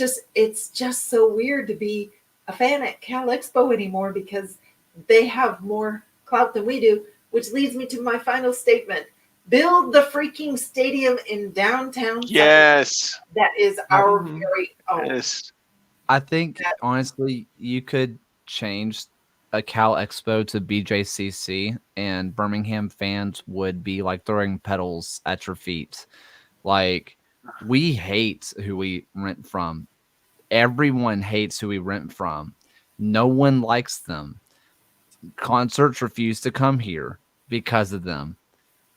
just so weird to be a fan at Cal Expo anymore because they have more clout than we do, which leads me to my final statement. Build the freaking stadium in downtown. Yes. That is our very own. Yes. I think, honestly, you could change a Cal Expo to BJCC and Birmingham fans would be like throwing petals at your feet. Like, we hate who we rent from. Everyone hates who we rent from. No one likes them. Concerts refuse to come here because of them.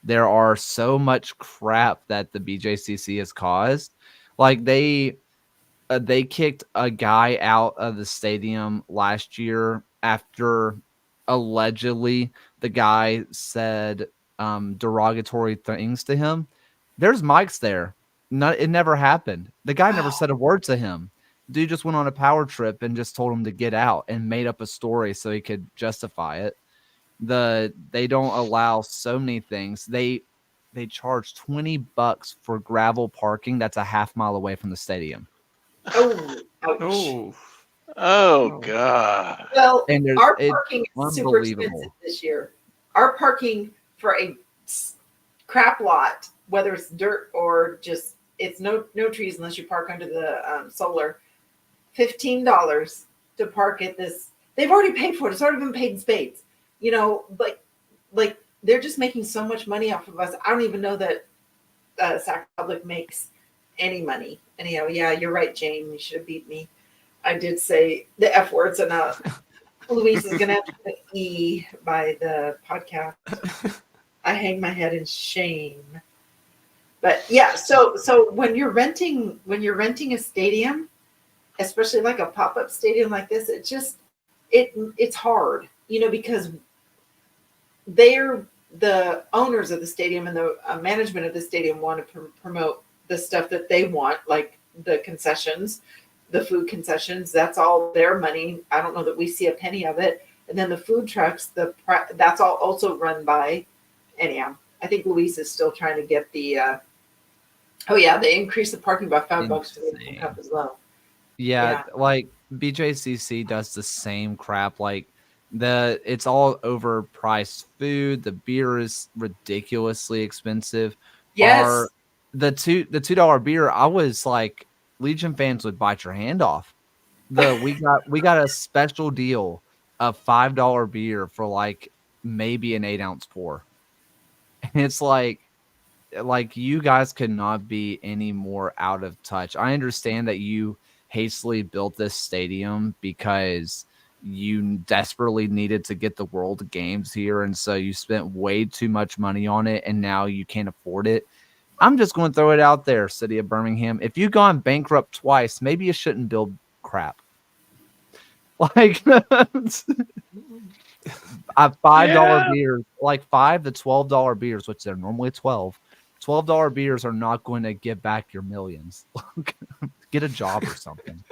There are so much crap that the BJCC has caused. Like they kicked a guy out of the stadium last year after allegedly the guy said derogatory things to him. There's mics there. It never happened. The guy never said a word to him. Dude just went on a power trip and just told him to get out and made up a story so he could justify it. They don't allow so many things. They charge $20 for gravel parking that's a half mile away from the stadium. Oh, ouch. Oh God. Well, And our parking is super unbelievable. expensive this year. Our parking for a crap lot, whether it's dirt or just it's no trees unless you park under the solar. $15 to park at this. They've already paid for it. It's already been paid in spades. You know, like they're just making so much money off of us. I don't even know that Sac Republic makes any money. Anyhow, yeah, you're right, Jane. You should have beat me. I did say the F words enough. Luis is gonna have to put E by the podcast. I hang my head in shame. But yeah, so when you're renting a stadium, especially like a pop-up stadium like this, it's hard, you know, because they're the owners of the stadium and the management of the stadium want to promote the stuff that they want, like the concessions, the food concessions. That's all their money. I don't know that we see a penny of it. And then the food trucks, that's all also run by. Anyhow, I think Luis is still trying to get the. They increased the parking by $5 to the cup as well. Yeah, like BJCC does the same crap. Like it's all overpriced food. The beer is ridiculously expensive. Yes. The $2 beer, I was like, Legion fans would bite your hand off. We got a special deal of $5 beer for like maybe an 8-ounce pour. And it's like you guys could not be any more out of touch. I understand that you hastily built this stadium because you desperately needed to get the World Games here, and so you spent way too much money on it, and now you can't afford it. I'm just going to throw it out there, City of Birmingham. If you've gone bankrupt twice, maybe you shouldn't build crap. Like $5 beers, like $5 to $12 beers, which they're normally $12 beers are not going to give back your millions. Get a job or something.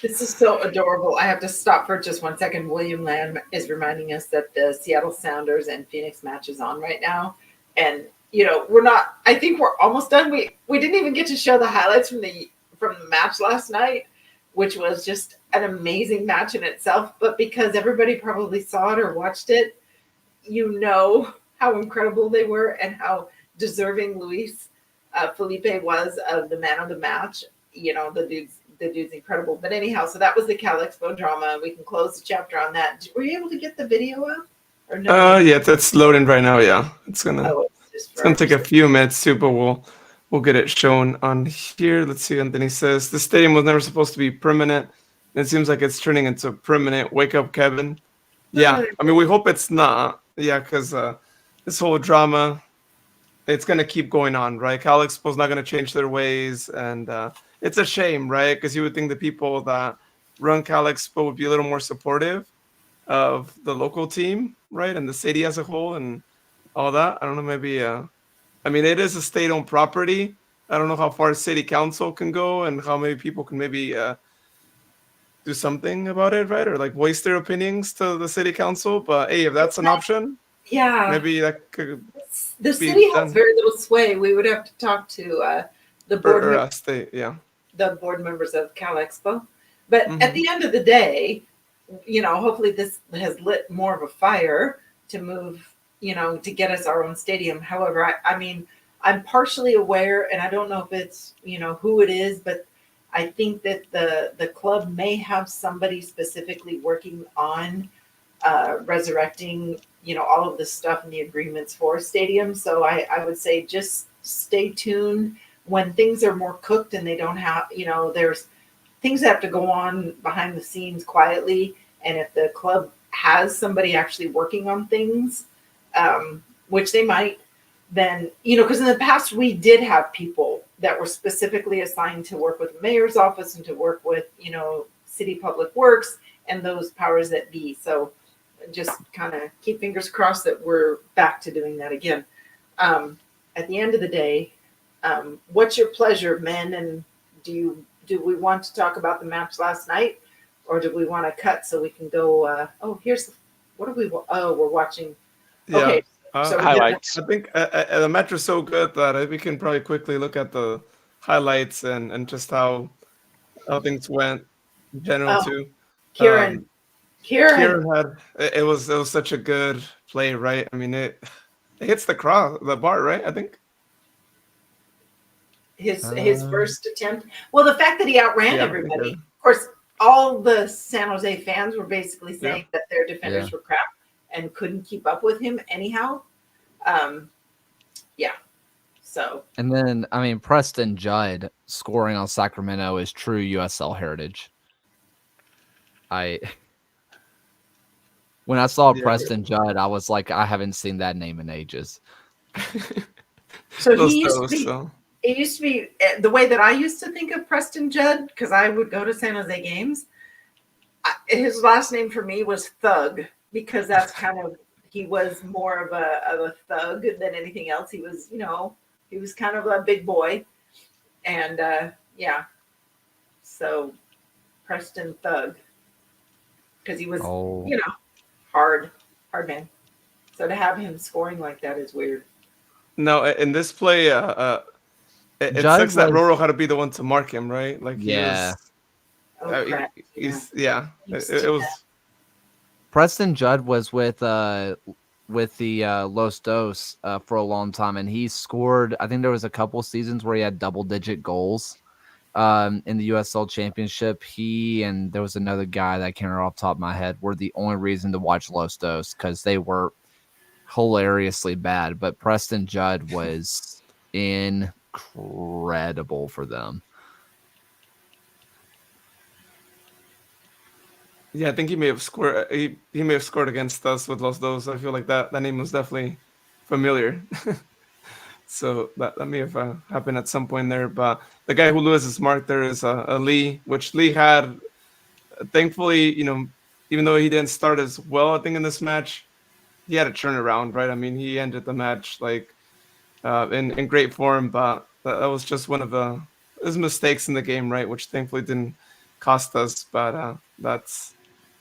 This is so adorable. I have to stop for just 1 second. William Lamb is reminding us that the Seattle Sounders and Phoenix match is on right now. And, you know, I think we're almost done. We didn't even get to show the highlights from the match last night, which was just an amazing match in itself. But because everybody probably saw it or watched it, you know how incredible they were and how deserving Luis Felipe was of the man of the match. You know, the dude's incredible. But anyhow, so that was the Cal Expo drama. We can close the chapter on that. Were you able to get the video up? Or no? Yeah, that's loading right now. Yeah, it's gonna take a few minutes too, but we'll get it shown on here. Let's see. Anthony says the stadium was never supposed to be permanent. It seems like it's turning into permanent. Wake up, Kevin. Yeah, I mean, we hope it's not. Yeah, because this whole drama, it's gonna keep going on, right? Cal Expo's not gonna change their ways, and it's a shame, right? Because you would think the people that run Cal Expo would be a little more supportive of the local team, right, and the city as a whole, and all that. I don't know, maybe. I mean, it is a state-owned property. I don't know how far city council can go and how many people can maybe do something about it, right, or like voice their opinions to the city council. But hey, if that's an option, yeah, maybe that could. The city has very little sway. We would have to talk to the board. The board members of Cal Expo. But at the end of the day, you know, hopefully this has lit more of a fire to move, you know, to get us our own stadium. However, I mean, I'm partially aware, and I don't know if it's, you know, who it is, but I think that the club may have somebody specifically working on resurrecting, you know, all of this stuff and the agreements for a stadium. So I would say just stay tuned when things are more cooked and they don't have, you know, there's things that have to go on behind the scenes quietly. And if the club has somebody actually working on things, which they might, then, you know, because in the past we did have people that were specifically assigned to work with the mayor's office and to work with, you know, city public works and those powers that be. So just kind of keep fingers crossed that we're back to doing that again. At the end of the day, what's your pleasure, men? And do we want to talk about the match last night, or do we want to cut so we can go? We're watching. Yeah. Okay. Highlights. I think the match was so good that we can probably quickly look at the highlights and just how things went in general too. Kieran had it was such a good play, right? I mean, it hits the bar, right? I think. his first attempt. Well, the fact that he outran Yeah, everybody. yeah. Of course, all the San Jose fans were basically saying that their defenders were crap and couldn't keep up with him anyhow. So. And then, I mean, Preston Judd scoring on Sacramento is true USL heritage. When I saw Preston Judd, I was like, I haven't seen that name in ages. So he used to be the way that I used to think of Preston Judd, because I would go to San Jose games. His last name for me was Thug, because that's kind of, he was more of a thug than anything else. He was, he was kind of a big boy. And so Preston Thug, because he was, hard man. So to have him scoring like that is weird. No, in this play, it sucks that Roro had to be the one to mark him, right? Like, it was. Preston Judd was with the Los Dos for a long time, and he scored. I think there was a couple seasons where he had double-digit goals in the USL Championship. He and there was another guy that I can't remember off the top of my head were the only reason to watch Los Dos, because they were hilariously bad. But Preston Judd was incredible for them. Yeah, I think he may have scored. He may have scored against us with Los Dos. I feel like that name was definitely familiar. So that may have happened at some point there. But the guy who Lewis marked there is Lee, which Lee had. Thankfully, even though he didn't start as well, I think in this match, he had a turnaround, right? I mean, he ended the match like in great form, but that was just one of his mistakes in the game, right? Which thankfully didn't cost us. But that's.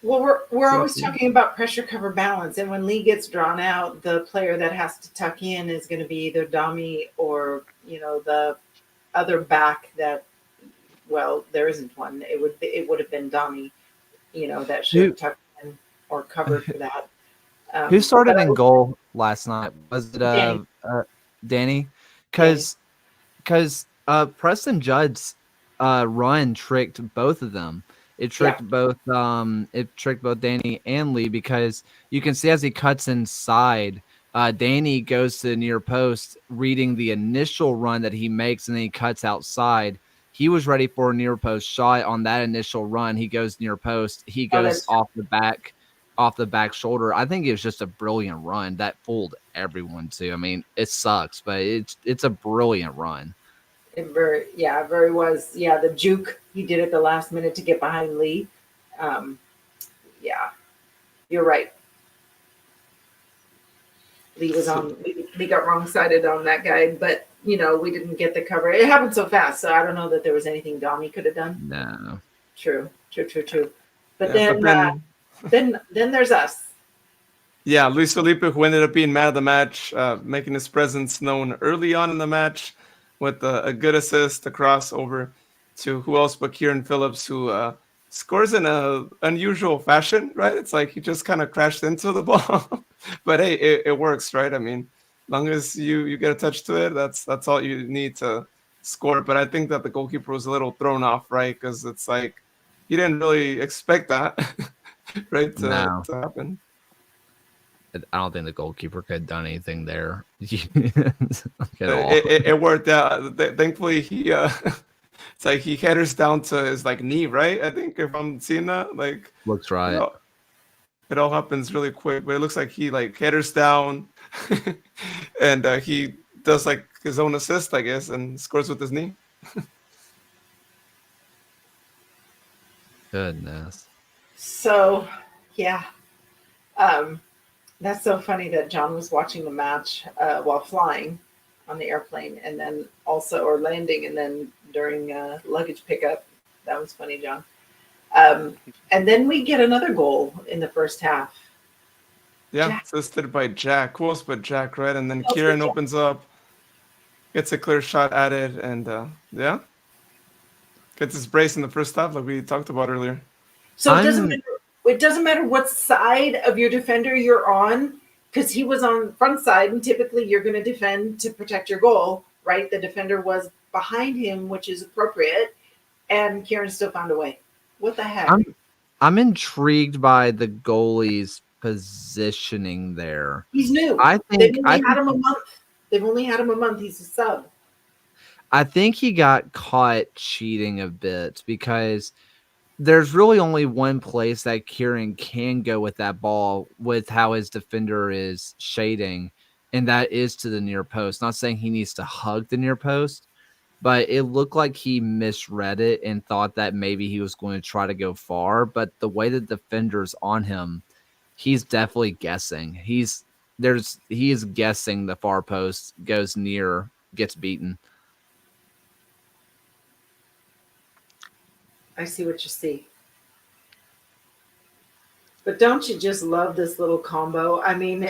Well, we're always talking about pressure cover balance, and when Lee gets drawn out, the player that has to tuck in is going to be either Dami or the other back that. Well, there isn't one. It would have been Dami, that should have tucked in or covered for that. Who started in goal last night? Was it Danny? Because Preston Judd's run tricked both of them. It tricked both Danny and Lee, because you can see as he cuts inside, Danny goes to the near post, reading the initial run that he makes, and then he cuts outside. He was ready for a near post shot on that initial run. He goes near post. He goes off the back shoulder. I think it was just a brilliant run that fooled everyone too. I mean, it sucks, but it's a brilliant run. It very was. Yeah, the juke he did at the last minute to get behind Lee. You're right. Lee was on. Lee got wrong-sided on that guy, but we didn't get the cover. It happened so fast, so I don't know that there was anything Dami could have done. No. True. But then there's us. Yeah, Luis Felipe, who ended up being man of the match, making his presence known early on in the match with a good assist, a crossover to who else but Kieran Phillips, who scores in a unusual fashion, right? It's like he just kind of crashed into the ball. But hey, it works, right? I mean, as long as you get a touch to it, that's all you need to score. But I think that the goalkeeper was a little thrown off, right? Because it's like he didn't really expect that, right, to happen. I don't think the goalkeeper could have done anything there. It worked out. Thankfully, he it's like he headers down to his knee, right? I think if I'm seeing that, looks right. It all happens really quick, but it looks like he headers down, and he does his own assist, I guess, and scores with his knee. Goodness. So, yeah. That's so funny that John was watching the match while flying on the airplane, and then also, or landing, and then during luggage pickup. That was funny, John. And then we get another goal in the first half. Yeah, assisted by Jack. Who else but Jack, right? And then Kieran opens up, gets a clear shot at it, and gets his brace in the first half, like we talked about earlier. So it doesn't matter what side of your defender you're on, because he was on front side, and typically you're going to defend to protect your goal, right? The defender was behind him, which is appropriate, and Kieran still found a way. What the heck? I'm intrigued by the goalie's positioning there. He's new. They've only had him a month. They've only had him a month. He's a sub. I think he got caught cheating a bit because there's really only one place that Kieran can go with that ball with how his defender is shading, and that is to the near post. Not saying he needs to hug the near post, but it looked like he misread it and thought that maybe he was going to try to go far. But the way the defender's on him, he's definitely guessing. He is guessing the far post goes near, gets beaten. I see what you see. But don't you just love this little combo? I mean,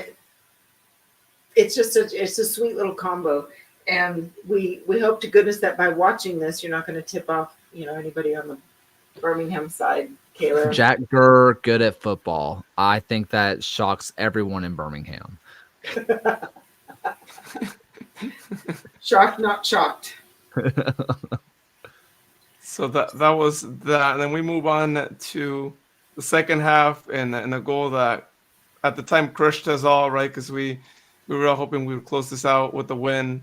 it's a sweet little combo. And we hope to goodness that by watching this, you're not going to tip off, anybody on the Birmingham side, Kaylor. Jack Gurr, good at football. I think that shocks everyone in Birmingham. Shocked, not shocked. So that was that. And then we move on to the second half and a goal that at the time crushed us all, right? Because we were all hoping we would close this out with the win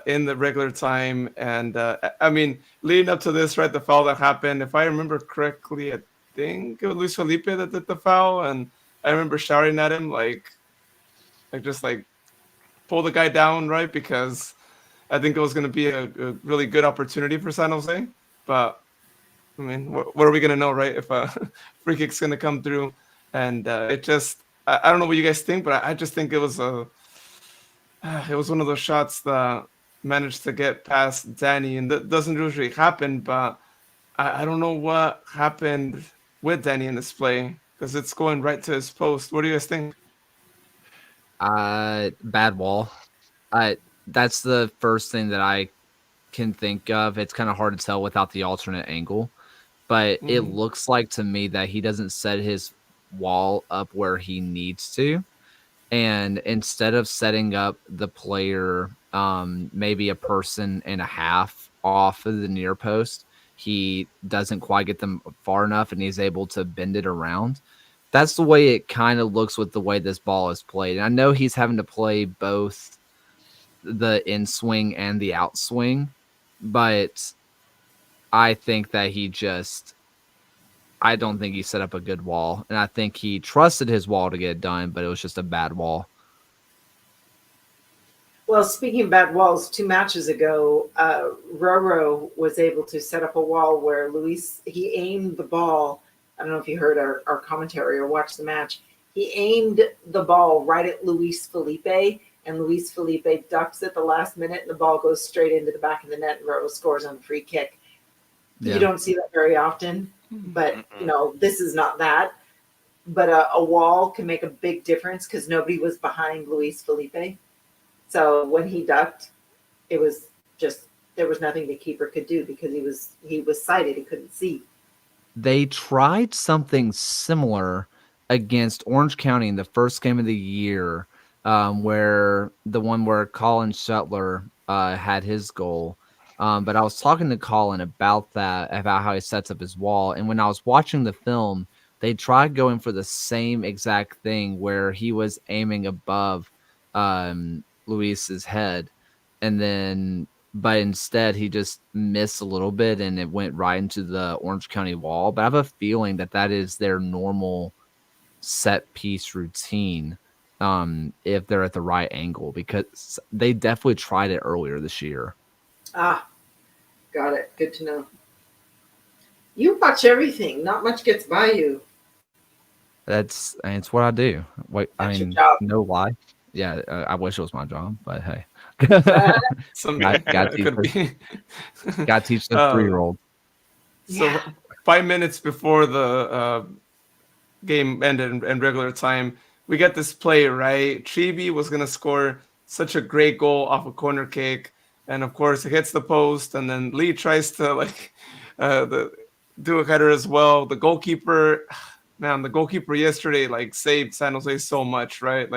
in the regular time. And I mean, leading up to this, right, the foul that happened, if I remember correctly, I think it was Luis Felipe that did the foul. And I remember shouting at him, like just pull the guy down, right? Because I think it was going to be a really good opportunity for San Jose. But I mean, what are we gonna know, right? If a free kick's gonna come through, and it just—I don't know what you guys think, but I just think it was one of those shots that managed to get past Danny, and that doesn't usually happen. But I don't know what happened with Danny in this play because it's going right to his post. What do you guys think? Bad wall. That's the first thing that I can think of. It's kind of hard to tell without the alternate angle, but it looks like to me that he doesn't set his wall up where he needs to, and instead of setting up the player maybe a person and a half off of the near post, he doesn't quite get them far enough and he's able to bend it around. That's the way it kind of looks with the way this ball is played. And I know he's having to play both the in swing and the out swing, but I think that I don't think he set up a good wall. And I think he trusted his wall to get it done, but it was just a bad wall. Well, speaking of bad walls, 2 matches ago, Roro was able to set up a wall where he aimed the ball. I don't know if you heard our commentary or watched the match. He aimed the ball right at Luis Felipe, and Luis Felipe ducks at the last minute, and the ball goes straight into the back of the net, and Roro scores on the free kick. Yeah. You don't see that very often, but, this is not that. But a wall can make a big difference because nobody was behind Luis Felipe. So when he ducked, it was just, there was nothing the keeper could do because he was sighted. He couldn't see. They tried something similar against Orange County in the first game of the year, where Colin Shuttler had his goal. But I was talking to Colin about how he sets up his wall. And when I was watching the film, they tried going for the same exact thing where he was aiming above Luis's head. But instead he just missed a little bit and it went right into the Orange County wall. But I have a feeling that is their normal set piece routine. If they're at the right angle, because they definitely tried it earlier this year. Ah, got it. Good to know. You watch everything. Not much gets by you. It's what I do. That's your job. No lie. Yeah, I wish it was my job, but hey. Got to teach the 3-year-old. So 5 minutes before the game ended in regular time, we get this play, right? Treeby was going to score such a great goal off a corner kick. And of course, it hits the post. And then Lee tries to do a header as well. The goalkeeper yesterday saved San Jose so much, right?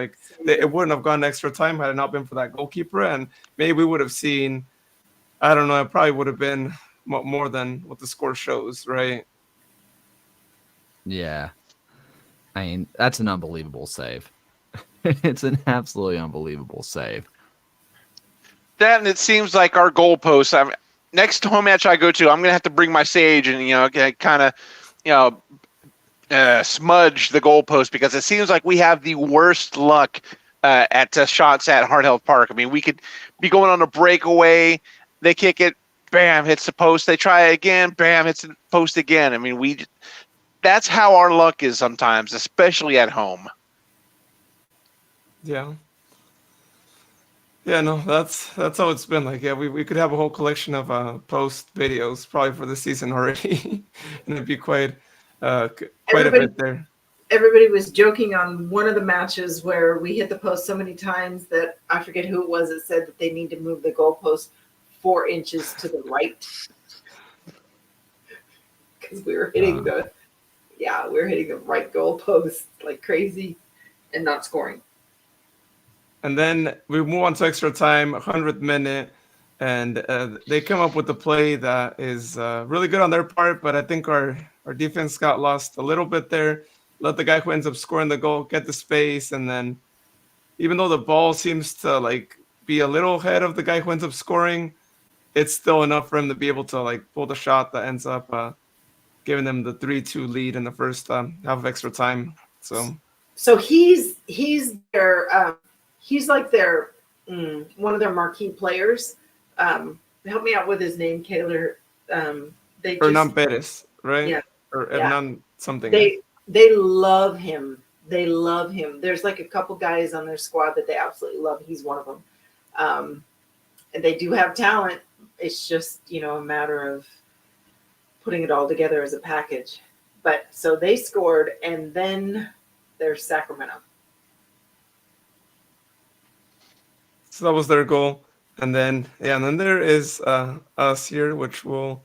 It wouldn't have gone extra time had it not been for that goalkeeper. And maybe we would have seen I don't know. It probably would have been more than what the score shows, right? Yeah. I mean, that's an unbelievable save. It's an absolutely unbelievable save. That, and it seems like our goalposts. Next home match I go to, I'm gonna have to bring my sage and kind of smudge the goalpost, because it seems like we have the worst luck at shots at Hard Health Park. I mean, we could be going on a breakaway, they kick it, bam, hits the post. They try it again, bam, hits the post again. I mean, that's how our luck is sometimes, especially at home. Yeah. Yeah, no, that's how it's been. Like, yeah, we could have a whole collection of post videos probably for the season already, and it'd be quite a bit there. Everybody was joking on one of the matches where we hit the post so many times that I forget who it was that said that they need to move the goalpost 4 inches to the right, because we were hitting the right goalpost like crazy and not scoring. And then we move on to extra time, 100th minute, and they come up with a play that is really good on their part, but I think our defense got lost a little bit there. Let the guy who ends up scoring the goal get the space, and then even though the ball seems to like be a little ahead of the guy who ends up scoring, it's still enough for him to be able to like pull the shot that ends up giving them the 3-2 lead in the first half of extra time. So he's their he's like their one of their marquee players. Help me out with his name, Kaylor. Hernan Perez, right? Yeah. Or Hernan something. They love him. They love him. There's like a couple guys on their squad that they absolutely love. He's one of them. And they do have talent. It's just, a matter of putting it all together as a package. But so they scored, and then there's Sacramento. So that was their goal. And then there is us here, which we'll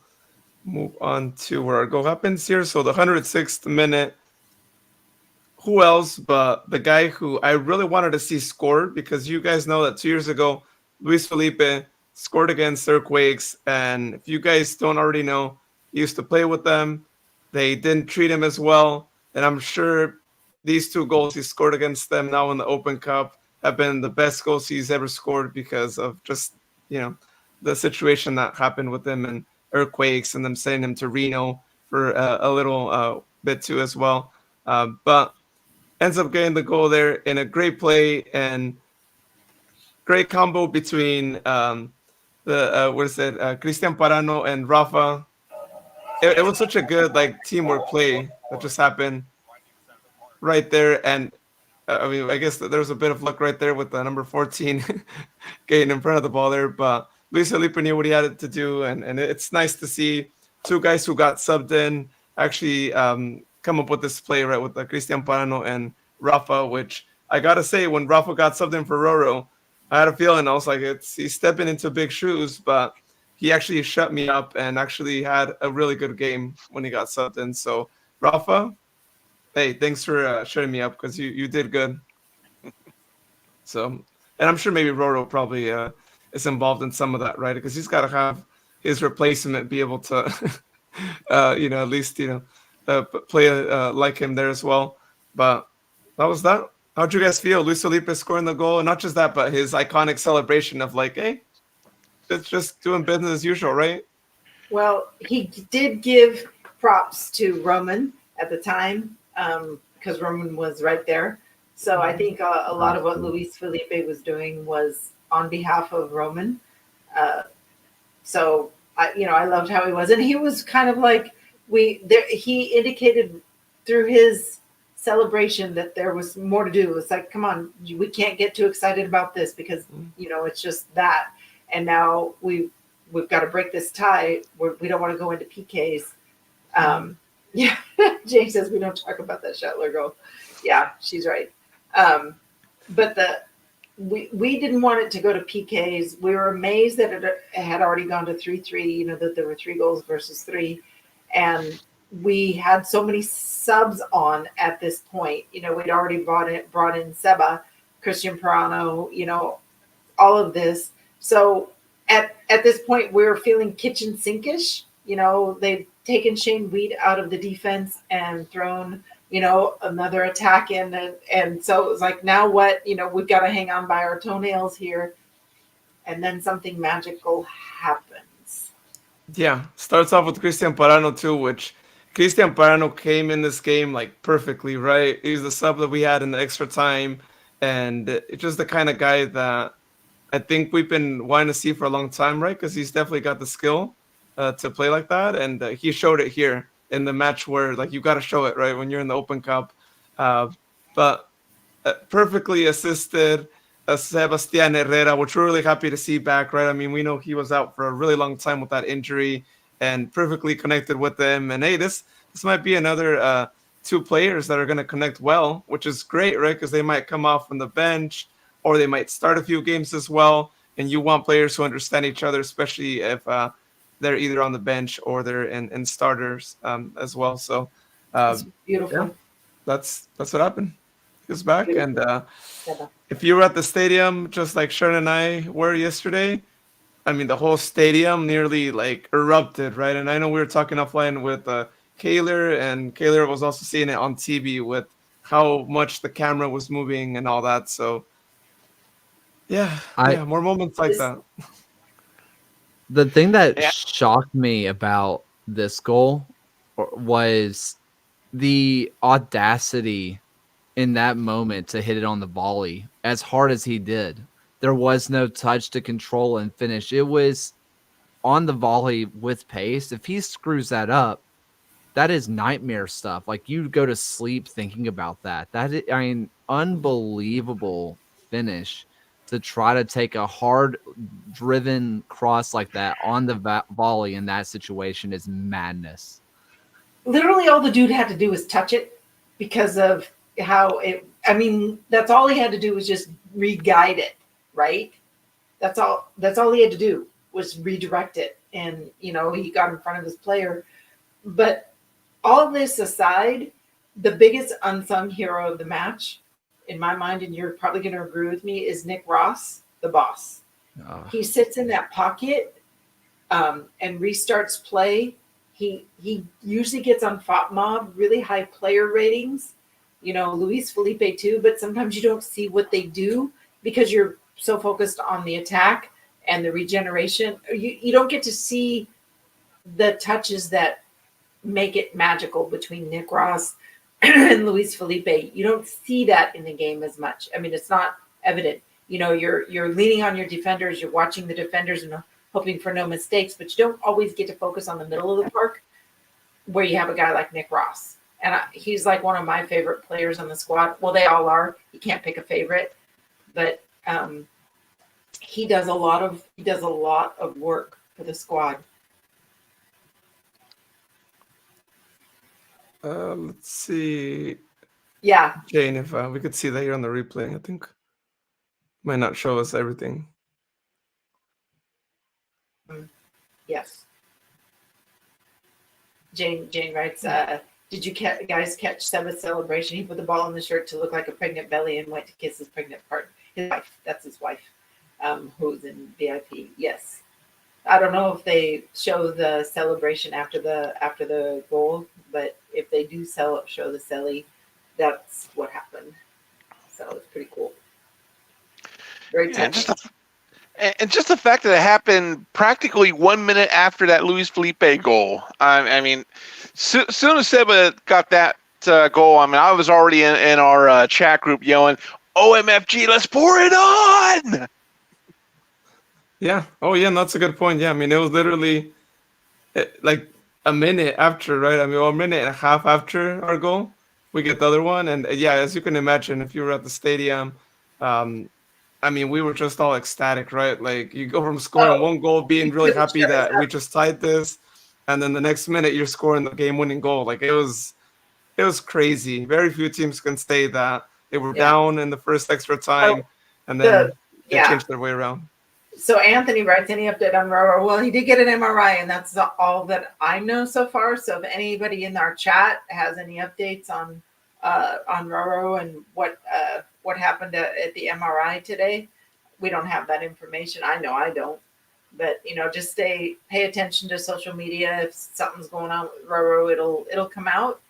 move on to where our goal happens here. So the 106th minute, who else but the guy who I really wanted to see score, because you guys know that 2 years ago, Luis Felipe scored against Earthquakes. And if you guys don't already know, he used to play with them. They didn't treat him as well. And I'm sure these 2 goals he scored against them now in the Open Cup have been the best goals he's ever scored, because of just, the situation that happened with him and Earthquakes and them sending him to Reno for a little bit too as well. But ends up getting the goal there in a great play and great combo between Christian Parano and Rafa. It was such a good teamwork play that just happened right there. And I guess there was a bit of luck right there with the number 14 getting in front of the ball there, but Luis Felipe knew what he had to do, and it's nice to see 2 guys who got subbed in actually come up with this play right with Christian Parano and Rafa, which I gotta say, when Rafa got subbed in for Roro, I had a feeling, I was like, he's stepping into big shoes, but he actually shut me up and actually had a really good game when he got subbed in. So Rafa, hey, thanks for shutting me up, because you did good. So, and I'm sure maybe Roro probably is involved in some of that, right? Because he's got to have his replacement be able to, at least, play like him there as well. But that was that. How'd you guys feel? Luis Felipe scoring the goal, and not just that, but his iconic celebration of hey, it's just doing business as usual, right? Well, he did give props to Roman at the time, because Roman was right there. So I think a lot of what Luis Felipe was doing was on behalf of Roman. So I loved how he was, and he was kind of like he indicated through his celebration that there was more to do. It's like, come on, we can't get too excited about this, because it's just that. And now we've got to break this tie. We don't want to go into PKs. Yeah, Jane says we don't talk about that Shetler goal. Yeah, she's right. But we didn't want it to go to PKs. We were amazed that it had already gone to 3-3. That there were 3 goals versus 3, and we had so many subs on at this point. We'd already brought in Seba, Christian Parano, all of this. So at this point, we're feeling kitchen sinkish. They've taken Shane Wheat out of the defense and thrown, another attack in. And so it was like, now what? We've got to hang on by our toenails here. And then something magical happens. Yeah, starts off with Christian Parano too, which Christian Parano came in this game like perfectly, right? He's the sub that we had in the extra time, and it's just the kind of guy that I think we've been wanting to see for a long time, right? Because he's definitely got the skill to play like that, and he showed it here in the match where like you got to show it, right, when you're in the Open Cup. But perfectly assisted. Sebastian Herrera, which we're really happy to see back, right? I mean, we know he was out for a really long time with that injury, and perfectly connected with them. And hey, this might be another 2 players that are going to connect well, which is great, right? Because they might come off from the bench, or they might start a few games as well. And you want players who understand each other, especially if they're either on the bench or they're in starters as well. So It's beautiful. yeah, that's what happened. He's back, and if you were at the stadium, just like Sharon and I were yesterday, I mean, the whole stadium nearly like erupted, right? And I know we were talking offline with Kaylor, and Kaylor was also seeing it on TV with how much the camera was moving and all that. So yeah, more moments like that. The thing that shocked me about this goal was the audacity in that moment to hit it on the volley as hard as he did. There was no touch to control and finish. It was on the volley with pace. If he screws that up, that is nightmare stuff. Like, you go to sleep thinking about that. That is, I mean, unbelievable finish to try to take a hard-driven cross like that on the volley in that situation is madness. Literally all the dude had to do was touch it because of how that's all he had to do was just re-guide it, right? That's all he had to do was redirect it. And, he got in front of his player. But all this aside, the biggest unsung hero of the match, in my mind, and you're probably going to agree with me, is Nick Ross, the boss. He sits in that pocket and restarts play. He usually gets on FOTMob, really high player ratings. Luis Felipe too, but sometimes you don't see what they do because you're so focused on the attack and the regeneration. You don't get to see the touches that make it magical between Nick Ross and Luis Felipe. You don't see that in the game as much. I mean, it's not evident. You're leaning on your defenders, you're watching the defenders and hoping for no mistakes, but you don't always get to focus on the middle of the park where you have a guy like Nick Ross. And he's like one of my favorite players on the squad. Well, they all are. You can't pick a favorite, but he does a lot of work for the squad. Let's see. Yeah, Jane, if we could see that here on the replay, I think might not show us everything. yes. Jane writes, did you guys catch Seba's celebration? He put the ball in the shirt to look like a pregnant belly and went to kiss his pregnant partner. His wife, that's his wife, who's in VIP. Yes. I don't know if they show the celebration after the goal, but if they do show the celly, that's what happened. So it's pretty cool. Very touching. And just the fact that it happened practically 1 minute after that Luis Felipe goal. I mean, soon as Seba got that goal, I mean, I was already in our chat group yelling, OMFG, let's pour it on! Yeah. Oh, yeah, and that's a good point. Yeah, I mean, it was literally like a minute after, right? I mean, a minute and a half after our goal, we get the other one. And yeah, as you can imagine, if you were at the stadium, I mean, we were just all ecstatic, right? Like, you go from scoring one goal, being really happy that we just tied this, and then the next minute you're scoring the game-winning goal. Like, it was crazy. Very few teams can say that they were down in the first extra time, and then they changed their way around. So Anthony writes, any update on Roro? Well, he did get an MRI, and that's all that I know so far. So if anybody in our chat has any updates on Roro and what happened at the MRI today, we don't have that information. I know I don't. But just pay attention to social media. If something's going on with Roro, it'll come out,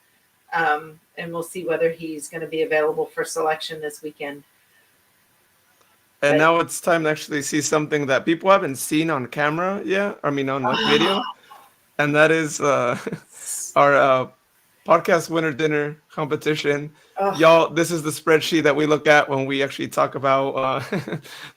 and we'll see whether he's going to be available for selection this weekend. And now it's time to actually see something that people haven't seen on camera yet. I mean, on video, and that is our podcast winner dinner competition. Y'all, this is the spreadsheet that we look at when we actually talk about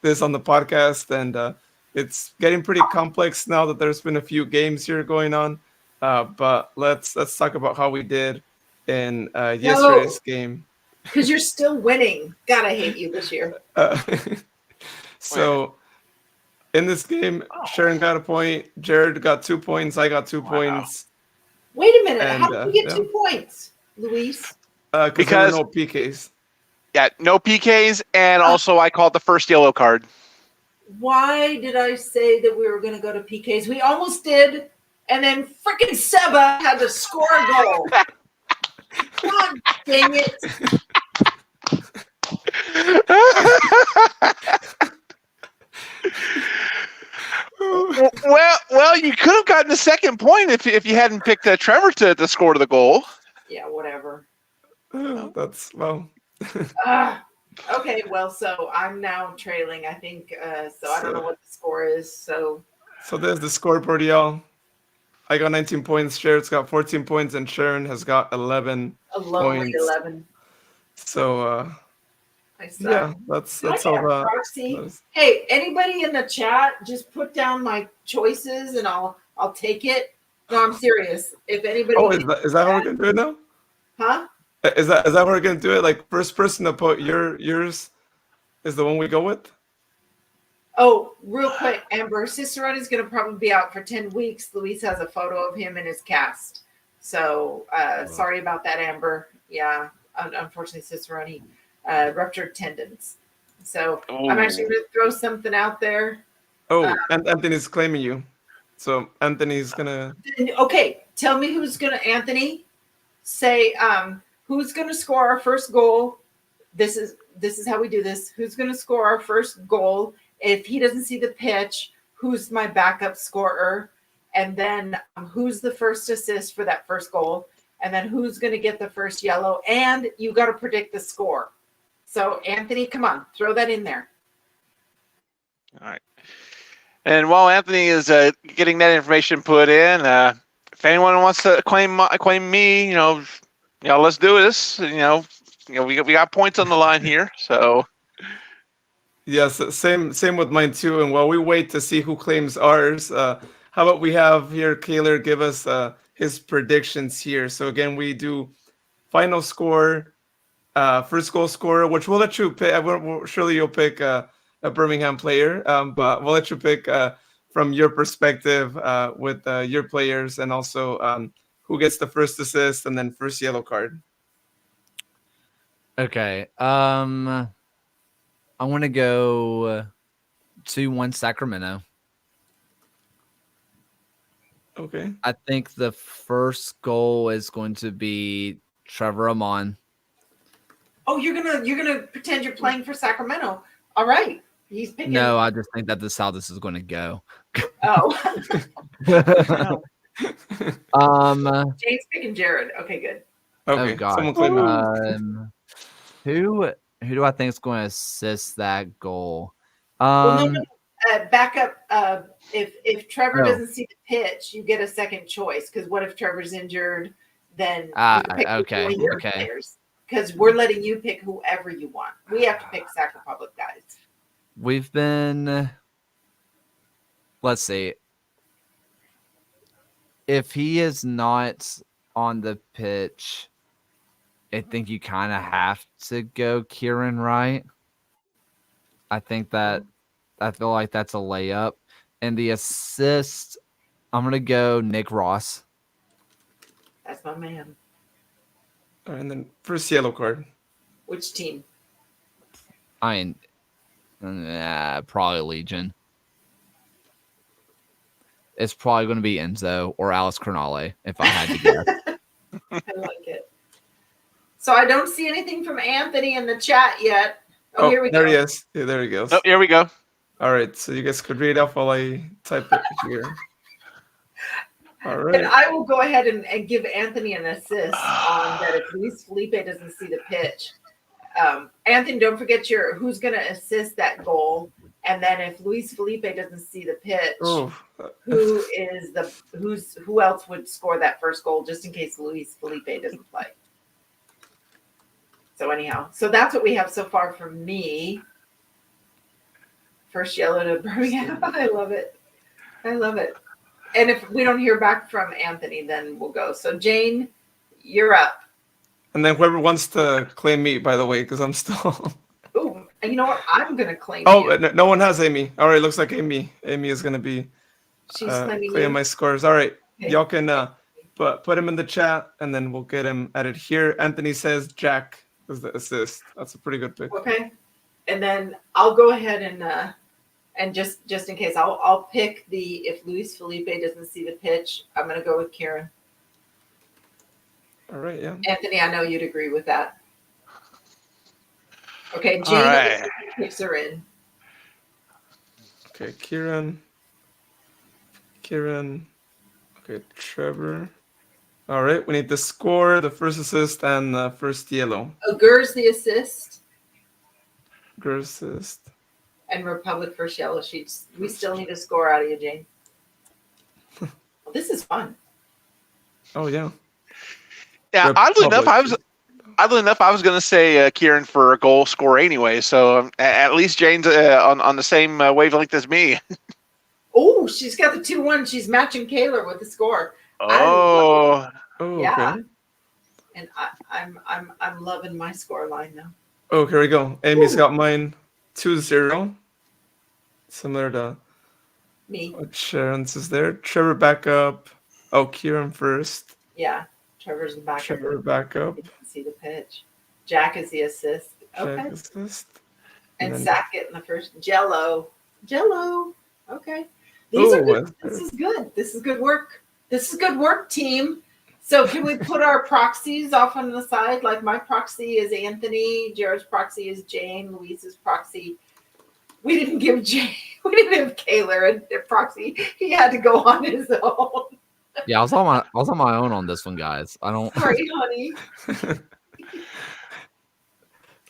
this on the podcast, and it's getting pretty complex now that there's been a few games here going on. But let's talk about how we did in yesterday's game. Because you're still winning. God, I hate you this year. So in this game, Sharon got a point, Jared got 2 points, I got 2 points. Wait a minute. And, How did you get 2 points, Luis? Because there were no PKs. Yeah, no PKs, and also I called the first yellow card. Why did I say that we were going to go to PKs? We almost did, and then freaking Seba had to score a goal. God dang it. Well, you could have gotten a second point if you hadn't picked Trevor to score the goal. Yeah, whatever. That's well. Okay, well, so I'm now trailing, I think. So I don't know what the score is. So there's the scoreboard, y'all. I got 19 points. Sharon's got 14 points, and Sharon has got 11 a lonely points. 11. So I suck. yeah, that's all that. Proxy. Hey, anybody in the chat, just put down my choices, and I'll take it. No, I'm serious. If anybody, is that how we're gonna do it now? Huh? Is that how we're gonna do it? Like first person to put yours is the one we go with? Oh, real quick, Amber, Cicerone is going to probably be out for 10 weeks. Luis has a photo of him in his cast. So sorry about that, Amber. Yeah, unfortunately, Cicerone ruptured tendons. So I'm actually going to throw something out there. Oh, and Anthony's claiming you. So Anthony's going to... Okay, tell me who's going to, Anthony, say who's going to score our first goal. This is how we do this. Who's going to score our first goal? If he doesn't see the pitch, who's my backup scorer? And then who's the first assist for that first goal? And then who's going to get the first yellow? And you got to predict the score. So, Anthony, come on, throw that in there. All right. And while Anthony is getting that information put in, if anyone wants to claim me, let's do this. We got points on the line here, so. Yes, same with mine too. And while we wait to see who claims ours, how about we have here Kaylor give us his predictions here. So again, we do final score, first goal scorer, which we'll let you pick. Surely you'll pick a Birmingham player, but we'll let you pick from your perspective with your players, and also who gets the first assist and then first yellow card. Okay. I want to go 2-1 Sacramento. Okay. I think the first goal is going to be Trevor Amon. Oh, you're gonna pretend you're playing for Sacramento. All right. He's picking. No, I just think that this is how this is going to go. Oh. James picking Jared. Okay, good. Okay. Oh God. Someone claim Who do I think is going to assist that goal? No. Back up. If Trevor doesn't see the pitch, you get a second choice. Because what if Trevor's injured? Then you pick okay. players. Because we're letting you pick whoever you want. We have to pick Sac Republic guys. We've been. Let's see. If he is not on the pitch, I think you kind of have to go Kieran Wright. I feel like that's a layup. And the assist, I'm going to go Nick Ross. That's my man. And then first yellow card. Which team? Probably Legion. It's probably going to be Enzo or Alice Cronale, if I had to guess. I like it. So I don't see anything from Anthony in the chat yet. Oh, here we go. There he is. Yeah, there he goes. Oh, here we go. All right, so you guys could read off while I type it here. All And right. I will go ahead and give Anthony an assist on that if Luis Felipe doesn't see the pitch. Anthony, don't forget who's going to assist that goal. And then if Luis Felipe doesn't see the pitch, Oh, who else would score that first goal just in case Luis Felipe doesn't play? So anyhow, so that's what we have so far from me. First yellow to Birmingham. I love it. And if we don't hear back from Anthony, then we'll go. So Jane, you're up. and then whoever wants to claim me, by the way, because I'm still. Ooh, and you know what? I'm gonna claim Oh, you. no one has Amy. All right, looks like Amy is gonna be She's claiming claiming you. my scores. All right, Okay. y'all can put him in the chat, and then we'll get him added here. Anthony says Jack is the assist. That's a pretty good pick. Okay. And then I'll go ahead and just in case I'll pick if Luis Felipe doesn't see the pitch, I'm gonna go with Kieran. All right, yeah. Anthony, I know you'd agree with that. Okay, Jane All right. picks her in. Okay, Kieran. Okay, Trevor. All right, we need the score, the first assist, and the first yellow. Gur's the assist, Girl assist. and Republic first yellow sheets. We still need a score out of you, Jane. Well, this is fun. Oh yeah. Yeah, oddly enough, I was going to say Kieran for a goal score anyway. So at least Jane's on the same wavelength as me. Oh, she's got the 2-1. She's matching Kaylor with the score. Oh, Oh, Yeah. okay. And I'm loving my score line now. Oh, here we go. Amy's got mine 2-0. Similar to Me. what Sharon's is there. Trevor back up. Oh, Kieran first. Yeah. Trevor's the back. Trevor back up. You can see the pitch. Jack is the assist. Okay. Jack assist. And then- Sac getting the first. Jello. Okay. These are good. Ooh, This is good. This is good work. This is good work, team. So can we put our proxies off on the side? Like my proxy is Anthony, Jared's proxy is Jane, Luis's proxy. We didn't give Kaylor a proxy. He had to go on his own. Yeah, I was on my own on this one, guys. I don't. Sorry, honey.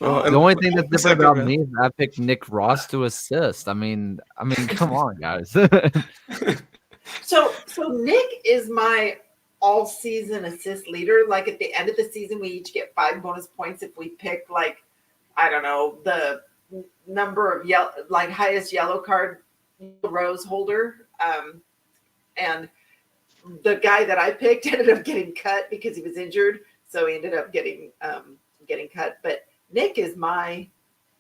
Well, The only thing that's different about second me is I picked Nick Ross to assist. I mean, come on, guys. So Nick is my all-season assist leader. Like at the end of the season, we each get 5 bonus points if we pick the number of highest yellow card rose holder. And the guy that I picked ended up getting cut because he was injured, so he ended up getting cut. But Nick is my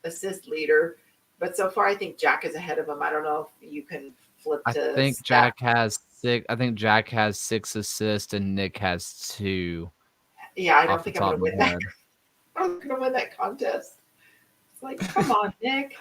assist leader. But so far, I think Jack is ahead of him. I don't know if you can flip to. I think Jack has 6. I think Jack has 6 assists and Nick has 2. Yeah, I don't off the think I'm top going of to win my that. head. I'm going to win that contest. It's like, come on, Nick.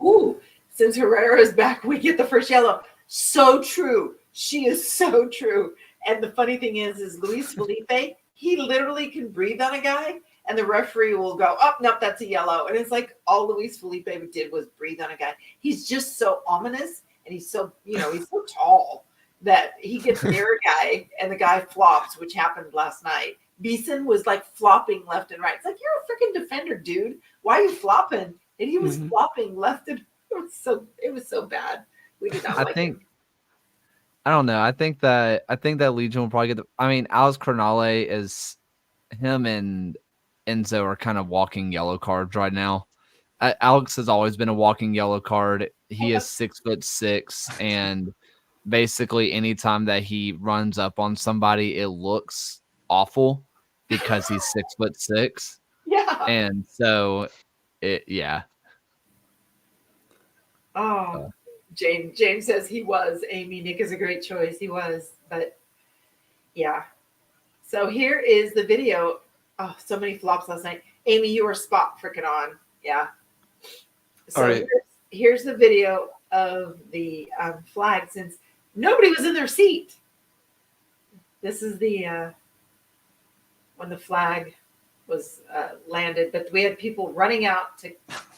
Ooh, since Herrera is back, we get the first yellow. So true. She is so true. And the funny thing is Luis Felipe, he literally can breathe on a guy, and the referee will go, oh, nope, that's a yellow. And it's like all Luis Felipe did was breathe on a guy. He's just so ominous, and he's so, he's so tall that he gets near a guy, and the guy flops, which happened last night. Beeson was like flopping left and right. It's like, you're a freaking defender, dude. Why are you flopping? And he was flopping left and it was so bad. We did not like him. I don't know. I think that Legion will probably get Alex Cronale is him and Enzo are kind of walking yellow cards right now. Alex has always been a walking yellow card. He is 6'6", and basically anytime that he runs up on somebody, it looks awful because he's 6'6". Yeah. And so yeah. Oh, James says he was. Amy, Nick is a great choice. He was, but yeah. So here is the video. Oh, so many flops last night. Amy, you were spot freaking on. Yeah. So All right. here's the video of the flag since nobody was in their seat. This is the when the flag was landed, but we had people running out to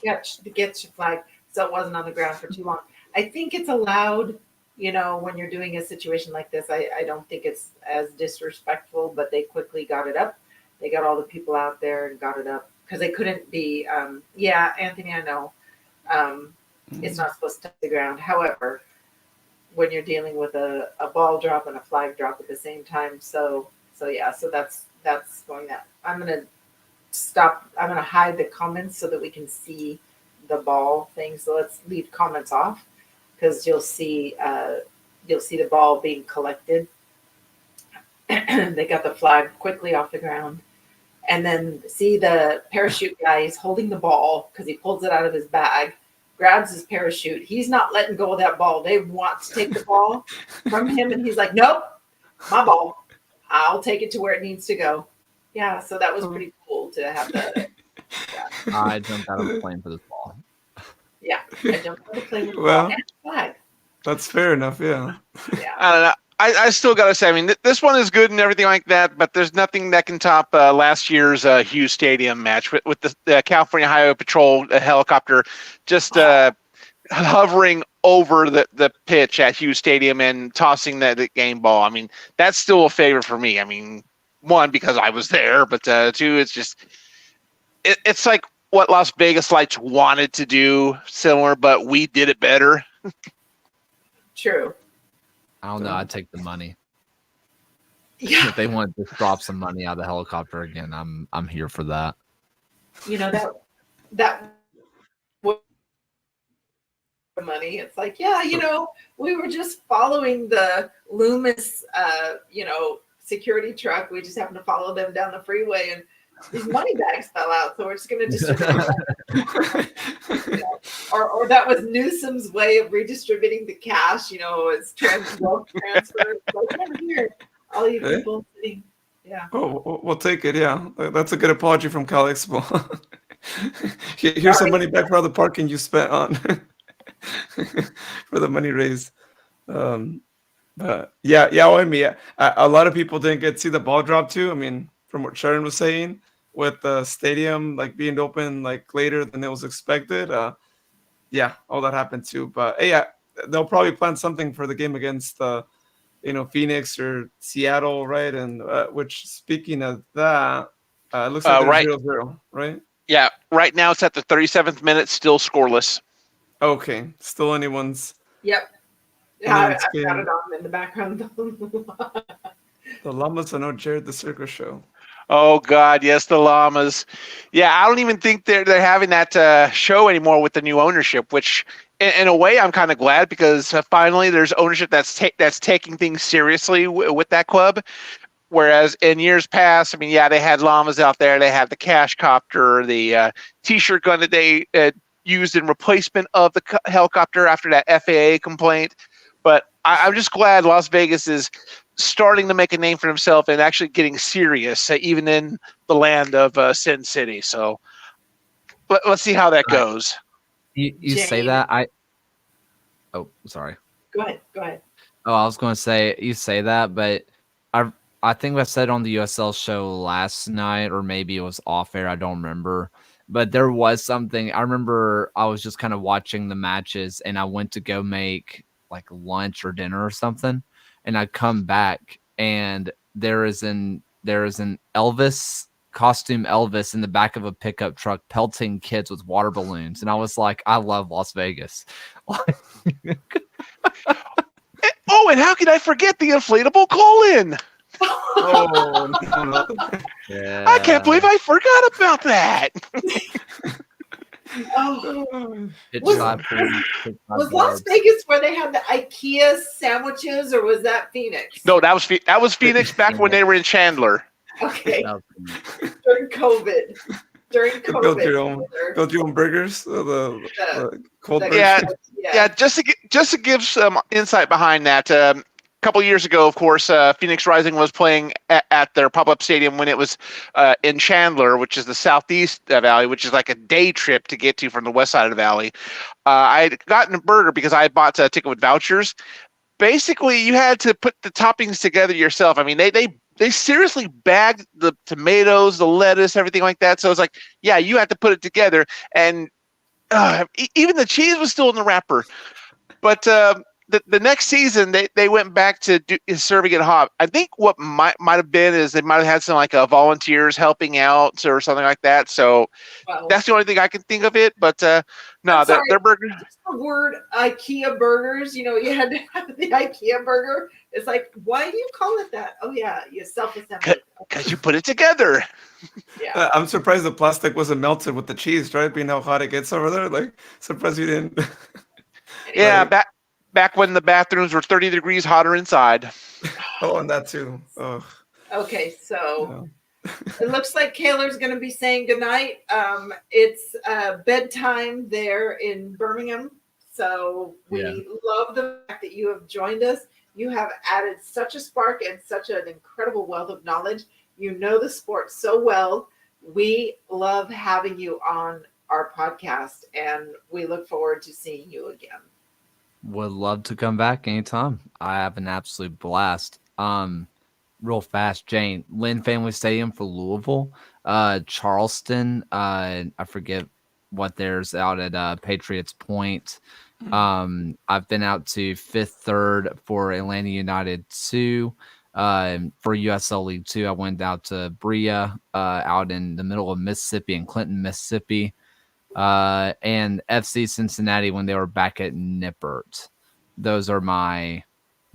Get your flag so it wasn't on the ground for too long. I think it's allowed, when you're doing a situation like this. I don't think it's as disrespectful, but they quickly got it up. They got all the people out there and got it up because they couldn't be. Anthony, I know it's not supposed to touch the ground. However, when you're dealing with a ball drop and a flag drop at the same time, so that's going that. I'm gonna stop. I'm gonna hide the comments so that we can see the ball thing. So let's leave comments off because you'll see the ball being collected. They got the flag quickly off the ground, and then see the parachute guy. He's holding the ball because he pulls it out of his bag, grabs his parachute. He's not letting go of that ball. They want to take the ball from him, and he's like, "Nope, my ball. I'll take it to where it needs to go." Yeah, so that was pretty cool to have that. Yeah. I jumped out of the plane for this ball. Yeah, I jumped out of the plane with the Well, ball and the flag. That's fair enough. Yeah. Yeah. I don't know. I still got to say, I mean, this one is good and everything like that, but there's nothing that can top last year's Hughes Stadium match with the California Highway Patrol helicopter just hovering over the pitch at Hughes Stadium and tossing the game ball. I mean, that's still a favorite for me. I mean, one, because I was there, but two, it's just it's like what Las Vegas Lights wanted to do, similar, but we did it better. True. I don't know. I'd take the money. Yeah. If they want to drop some money out of the helicopter again, I'm here for that. That money. It's like, we were just following the Loomis, security truck. We just happened to follow them down the freeway, and these money bags fell out. So we're just going to distribute them. Or that was Newsom's way of redistributing the cash. It's wealth transfer. Like, over here, all you people sitting. Yeah. Oh, we'll take it. Yeah, that's a good apology from Cal Expo. Here's some money back for all the parking you spent on for the money raised. A lot of people didn't get to see the ball drop too. I mean, from what Sharon was saying, with the stadium being open later than it was expected. All that happened too. But they'll probably plan something for the game against Phoenix or Seattle, right? And which, speaking of that, it looks like right. 0-0, right? Yeah, right now it's at the 37th minute, still scoreless. Okay, still anyone's. Yep. Yeah, I've got it on in the background. The Llamas, I know Jared the Circus Show. Oh God, yes, the Llamas. Yeah, I don't even think they're having that show anymore with the new ownership. Which, in a way, I'm kind of glad because finally there's ownership that's taking things seriously with that club. Whereas in years past, I mean, they had llamas out there. They had the cash copter, the T-shirt gun that they used in replacement of the helicopter after that FAA complaint. But I'm just glad Las Vegas is starting to make a name for himself and actually getting serious, even in the land of Sin City. So let's see how that goes. You say that? Oh, sorry. Go ahead. Oh, I was going to say, you say that, but I think I said on the USL show last night, or maybe it was off air. I don't remember. But there was something. I remember I was just kind of watching the matches, and I went to go make lunch or dinner or something, and I come back, and there is an Elvis costume Elvis in the back of a pickup truck pelting kids with water balloons, and I was like, I love Las Vegas. Oh, and how could I forget the inflatable call-in? Oh, no. Yeah. I can't believe I forgot about that. Was Las Vegas where they had the IKEA sandwiches, or was that Phoenix? No, that was Phoenix back when they were in Chandler. Okay. During COVID. Build your own burgers. The cold burgers. Yeah. Just to give some insight behind that. A couple years ago, of course, Phoenix Rising was playing at their pop-up stadium when it was in Chandler, which is the southeast valley, which is like a day trip to get to from the west side of the valley. I had gotten a burger because I bought a ticket with vouchers. Basically, you had to put the toppings together yourself. I mean, they seriously bagged the tomatoes, the lettuce, everything like that. So it's like, you had to put it together. And even the cheese was still in the wrapper. But the next season, they went back to serving it hot. I think what might have been is they might have had some like volunteers helping out or something like that. So that's the only thing I can think of it. But no, their burger. Just the word IKEA burgers. You had to have the IKEA burger. It's like, why do you call it that? Oh yeah, you self-assembly. Because you put it together. Yeah. I'm surprised the plastic wasn't melted with the cheese, right? Being how hot it gets over there. Like, surprised you didn't. Yeah, back when the bathrooms were 30 degrees hotter inside. Oh, and that too. Oh. Okay, so it looks like Kaylor's going to be saying goodnight. It's bedtime there in Birmingham. So we love the fact that you have joined us. You have added such a spark and such an incredible wealth of knowledge. You know the sport so well. We love having you on our podcast, and we look forward to seeing you again. Would love to come back anytime. I have an absolute blast. Real fast, Jane. Lynn Family Stadium for Louisville. Charleston. I forget what there's out at Patriots Point. I've been out to Fifth Third for Atlanta United 2. For USL League 2, I went out to Brea, out in the middle of Mississippi in Clinton, Mississippi. And FC Cincinnati when they were back at Nippert. Those are my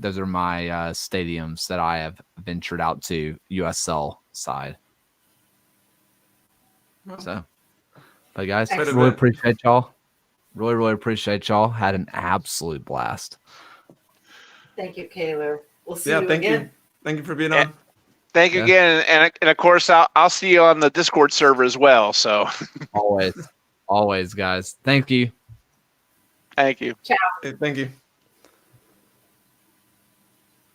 stadiums that I have ventured out to USL side. So, but guys, really appreciate y'all. Really appreciate y'all. Had an absolute blast. Thank you, Kaylor. We'll see you thank again. you. Thank you for being on. Thank you again, and of course I'll see you on the Discord server as well. So always, guys. Thank you. Thank you. Ciao. Hey, thank you.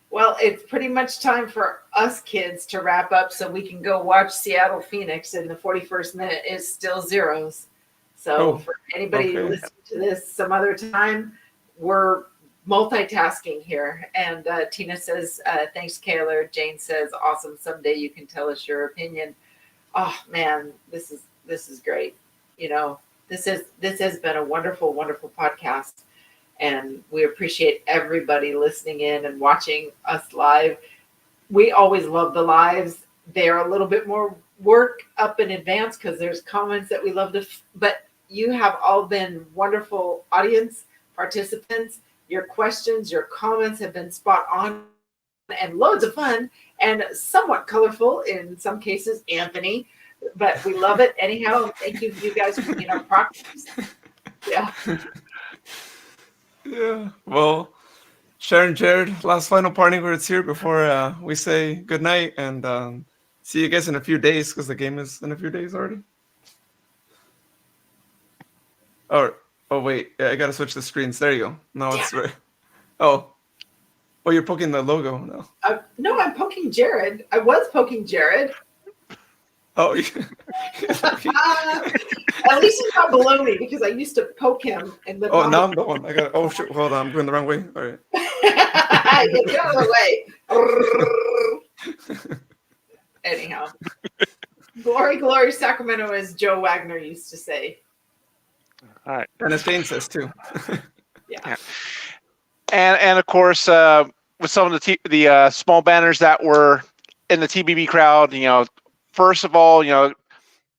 Well, it's pretty much time for us kids to wrap up so we can go watch Seattle Phoenix, and the 41st minute is still zeros. So for anybody listening to this some other time, we're multitasking here. And Tina says, thanks, Kaylor. Jane says, awesome. Someday you can tell us your opinion. Oh man, this is great. This has been a wonderful, wonderful podcast. And we appreciate everybody listening in and watching us live. We always love the lives. They're a little bit more work up in advance because there's comments that we love to, but you have all been wonderful audience participants. Your questions, your comments have been spot on and loads of fun and somewhat colorful in some cases, Anthony, but we love it anyhow. Thank you guys for being our proctors. Yeah. Yeah. Well, Sharon, Jared, last final parting words here before we say good night and see you guys in a few days because the game is in a few days already. Oh wait, I gotta switch the screens. There you go. No, it's right. Oh, you're poking the logo now. No, I'm poking Jared. I was poking Jared. Oh, at least he's not below me because I used to poke him. And now I'm the one. Oh shit! Hold on, I'm going the wrong way. All right. Get out of the way. Anyhow, glory, Sacramento, as Joe Wagner used to say. All right, and as Jane says too. Yeah. And of course, with some of the small banners that were in the TBB crowd, first of all,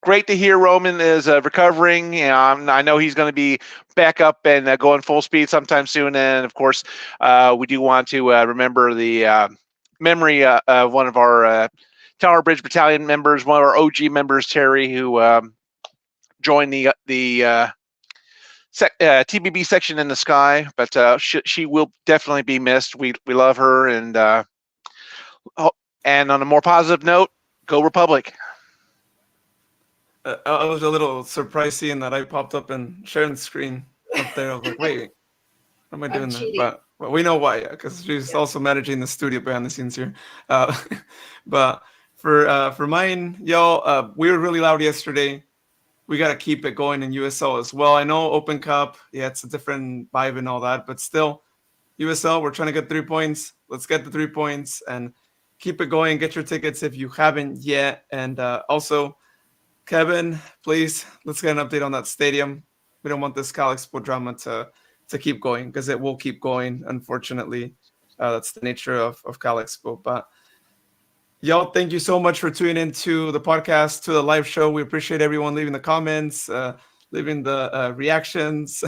great to hear Roman is recovering. I know he's going to be back up and going full speed sometime soon. And of course, we do want to remember the memory of one of our Tower Bridge Battalion members, one of our OG members, Terry, who joined the TBB section in the sky. But she will definitely be missed. We love her. And on a more positive note, go Republic. I was a little surprised seeing that I popped up in Sharon's screen up there. I was like, wait, how am I doing that? But we know why, because she's also managing the studio behind the scenes here. But for mine, y'all, we were really loud yesterday. We got to keep it going in USL as well. I know Open Cup, it's a different vibe and all that, but still, USL, we're trying to get 3 points. Let's get the 3 points and keep it going. Get your tickets if you haven't yet. And also, Kevin, please, let's get an update on that stadium. We don't want this Cal Expo drama to keep going, because it will keep going, unfortunately. That's the nature of Cal Expo. But y'all, thank you so much for tuning into the podcast, to the live show. We appreciate everyone leaving the comments, leaving the reactions.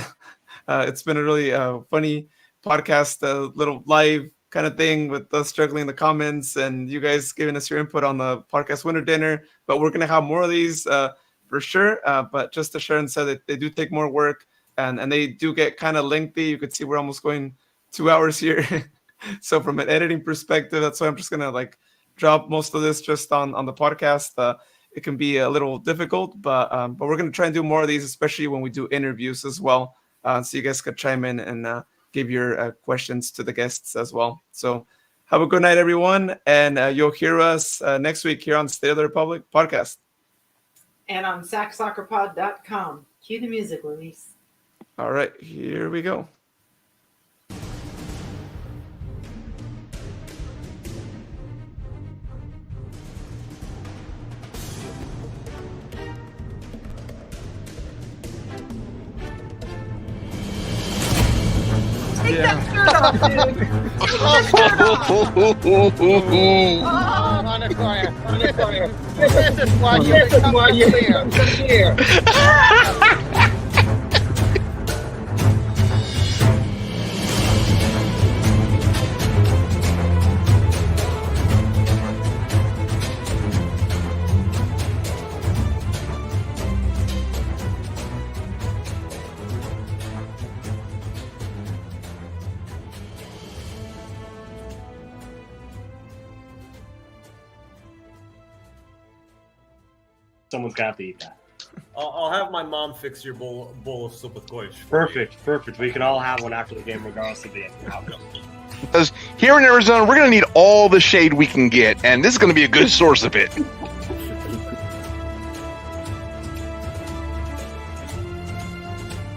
It's been a really funny podcast, a little live kind of thing with us struggling in the comments and you guys giving us your input on the podcast winner dinner. But we're going to have more of these for sure. But just as Sharon said, that they do take more work and they do get kind of lengthy. You could see we're almost going 2 hours here. So from an editing perspective, that's why I'm just going to drop most of this just on the podcast. It can be a little difficult, but we're going to try and do more of these, especially when we do interviews as well. So you guys could chime in and give your questions to the guests as well. So have a good night, everyone. And you'll hear us next week here on State of the Republic podcast. And on SacSoccerPod.com. Cue the music, Luis. All right, here we go. Take that shirt off, dude. Take that shirt off. On the corner. On the corner. This is why you become clear. Someone's got to eat that. I'll have my mom fix your bowl of soup with goish. Perfect. We can all have one after the game, regardless of the outcome. Because here in Arizona, we're going to need all the shade we can get, and this is going to be a good source of it.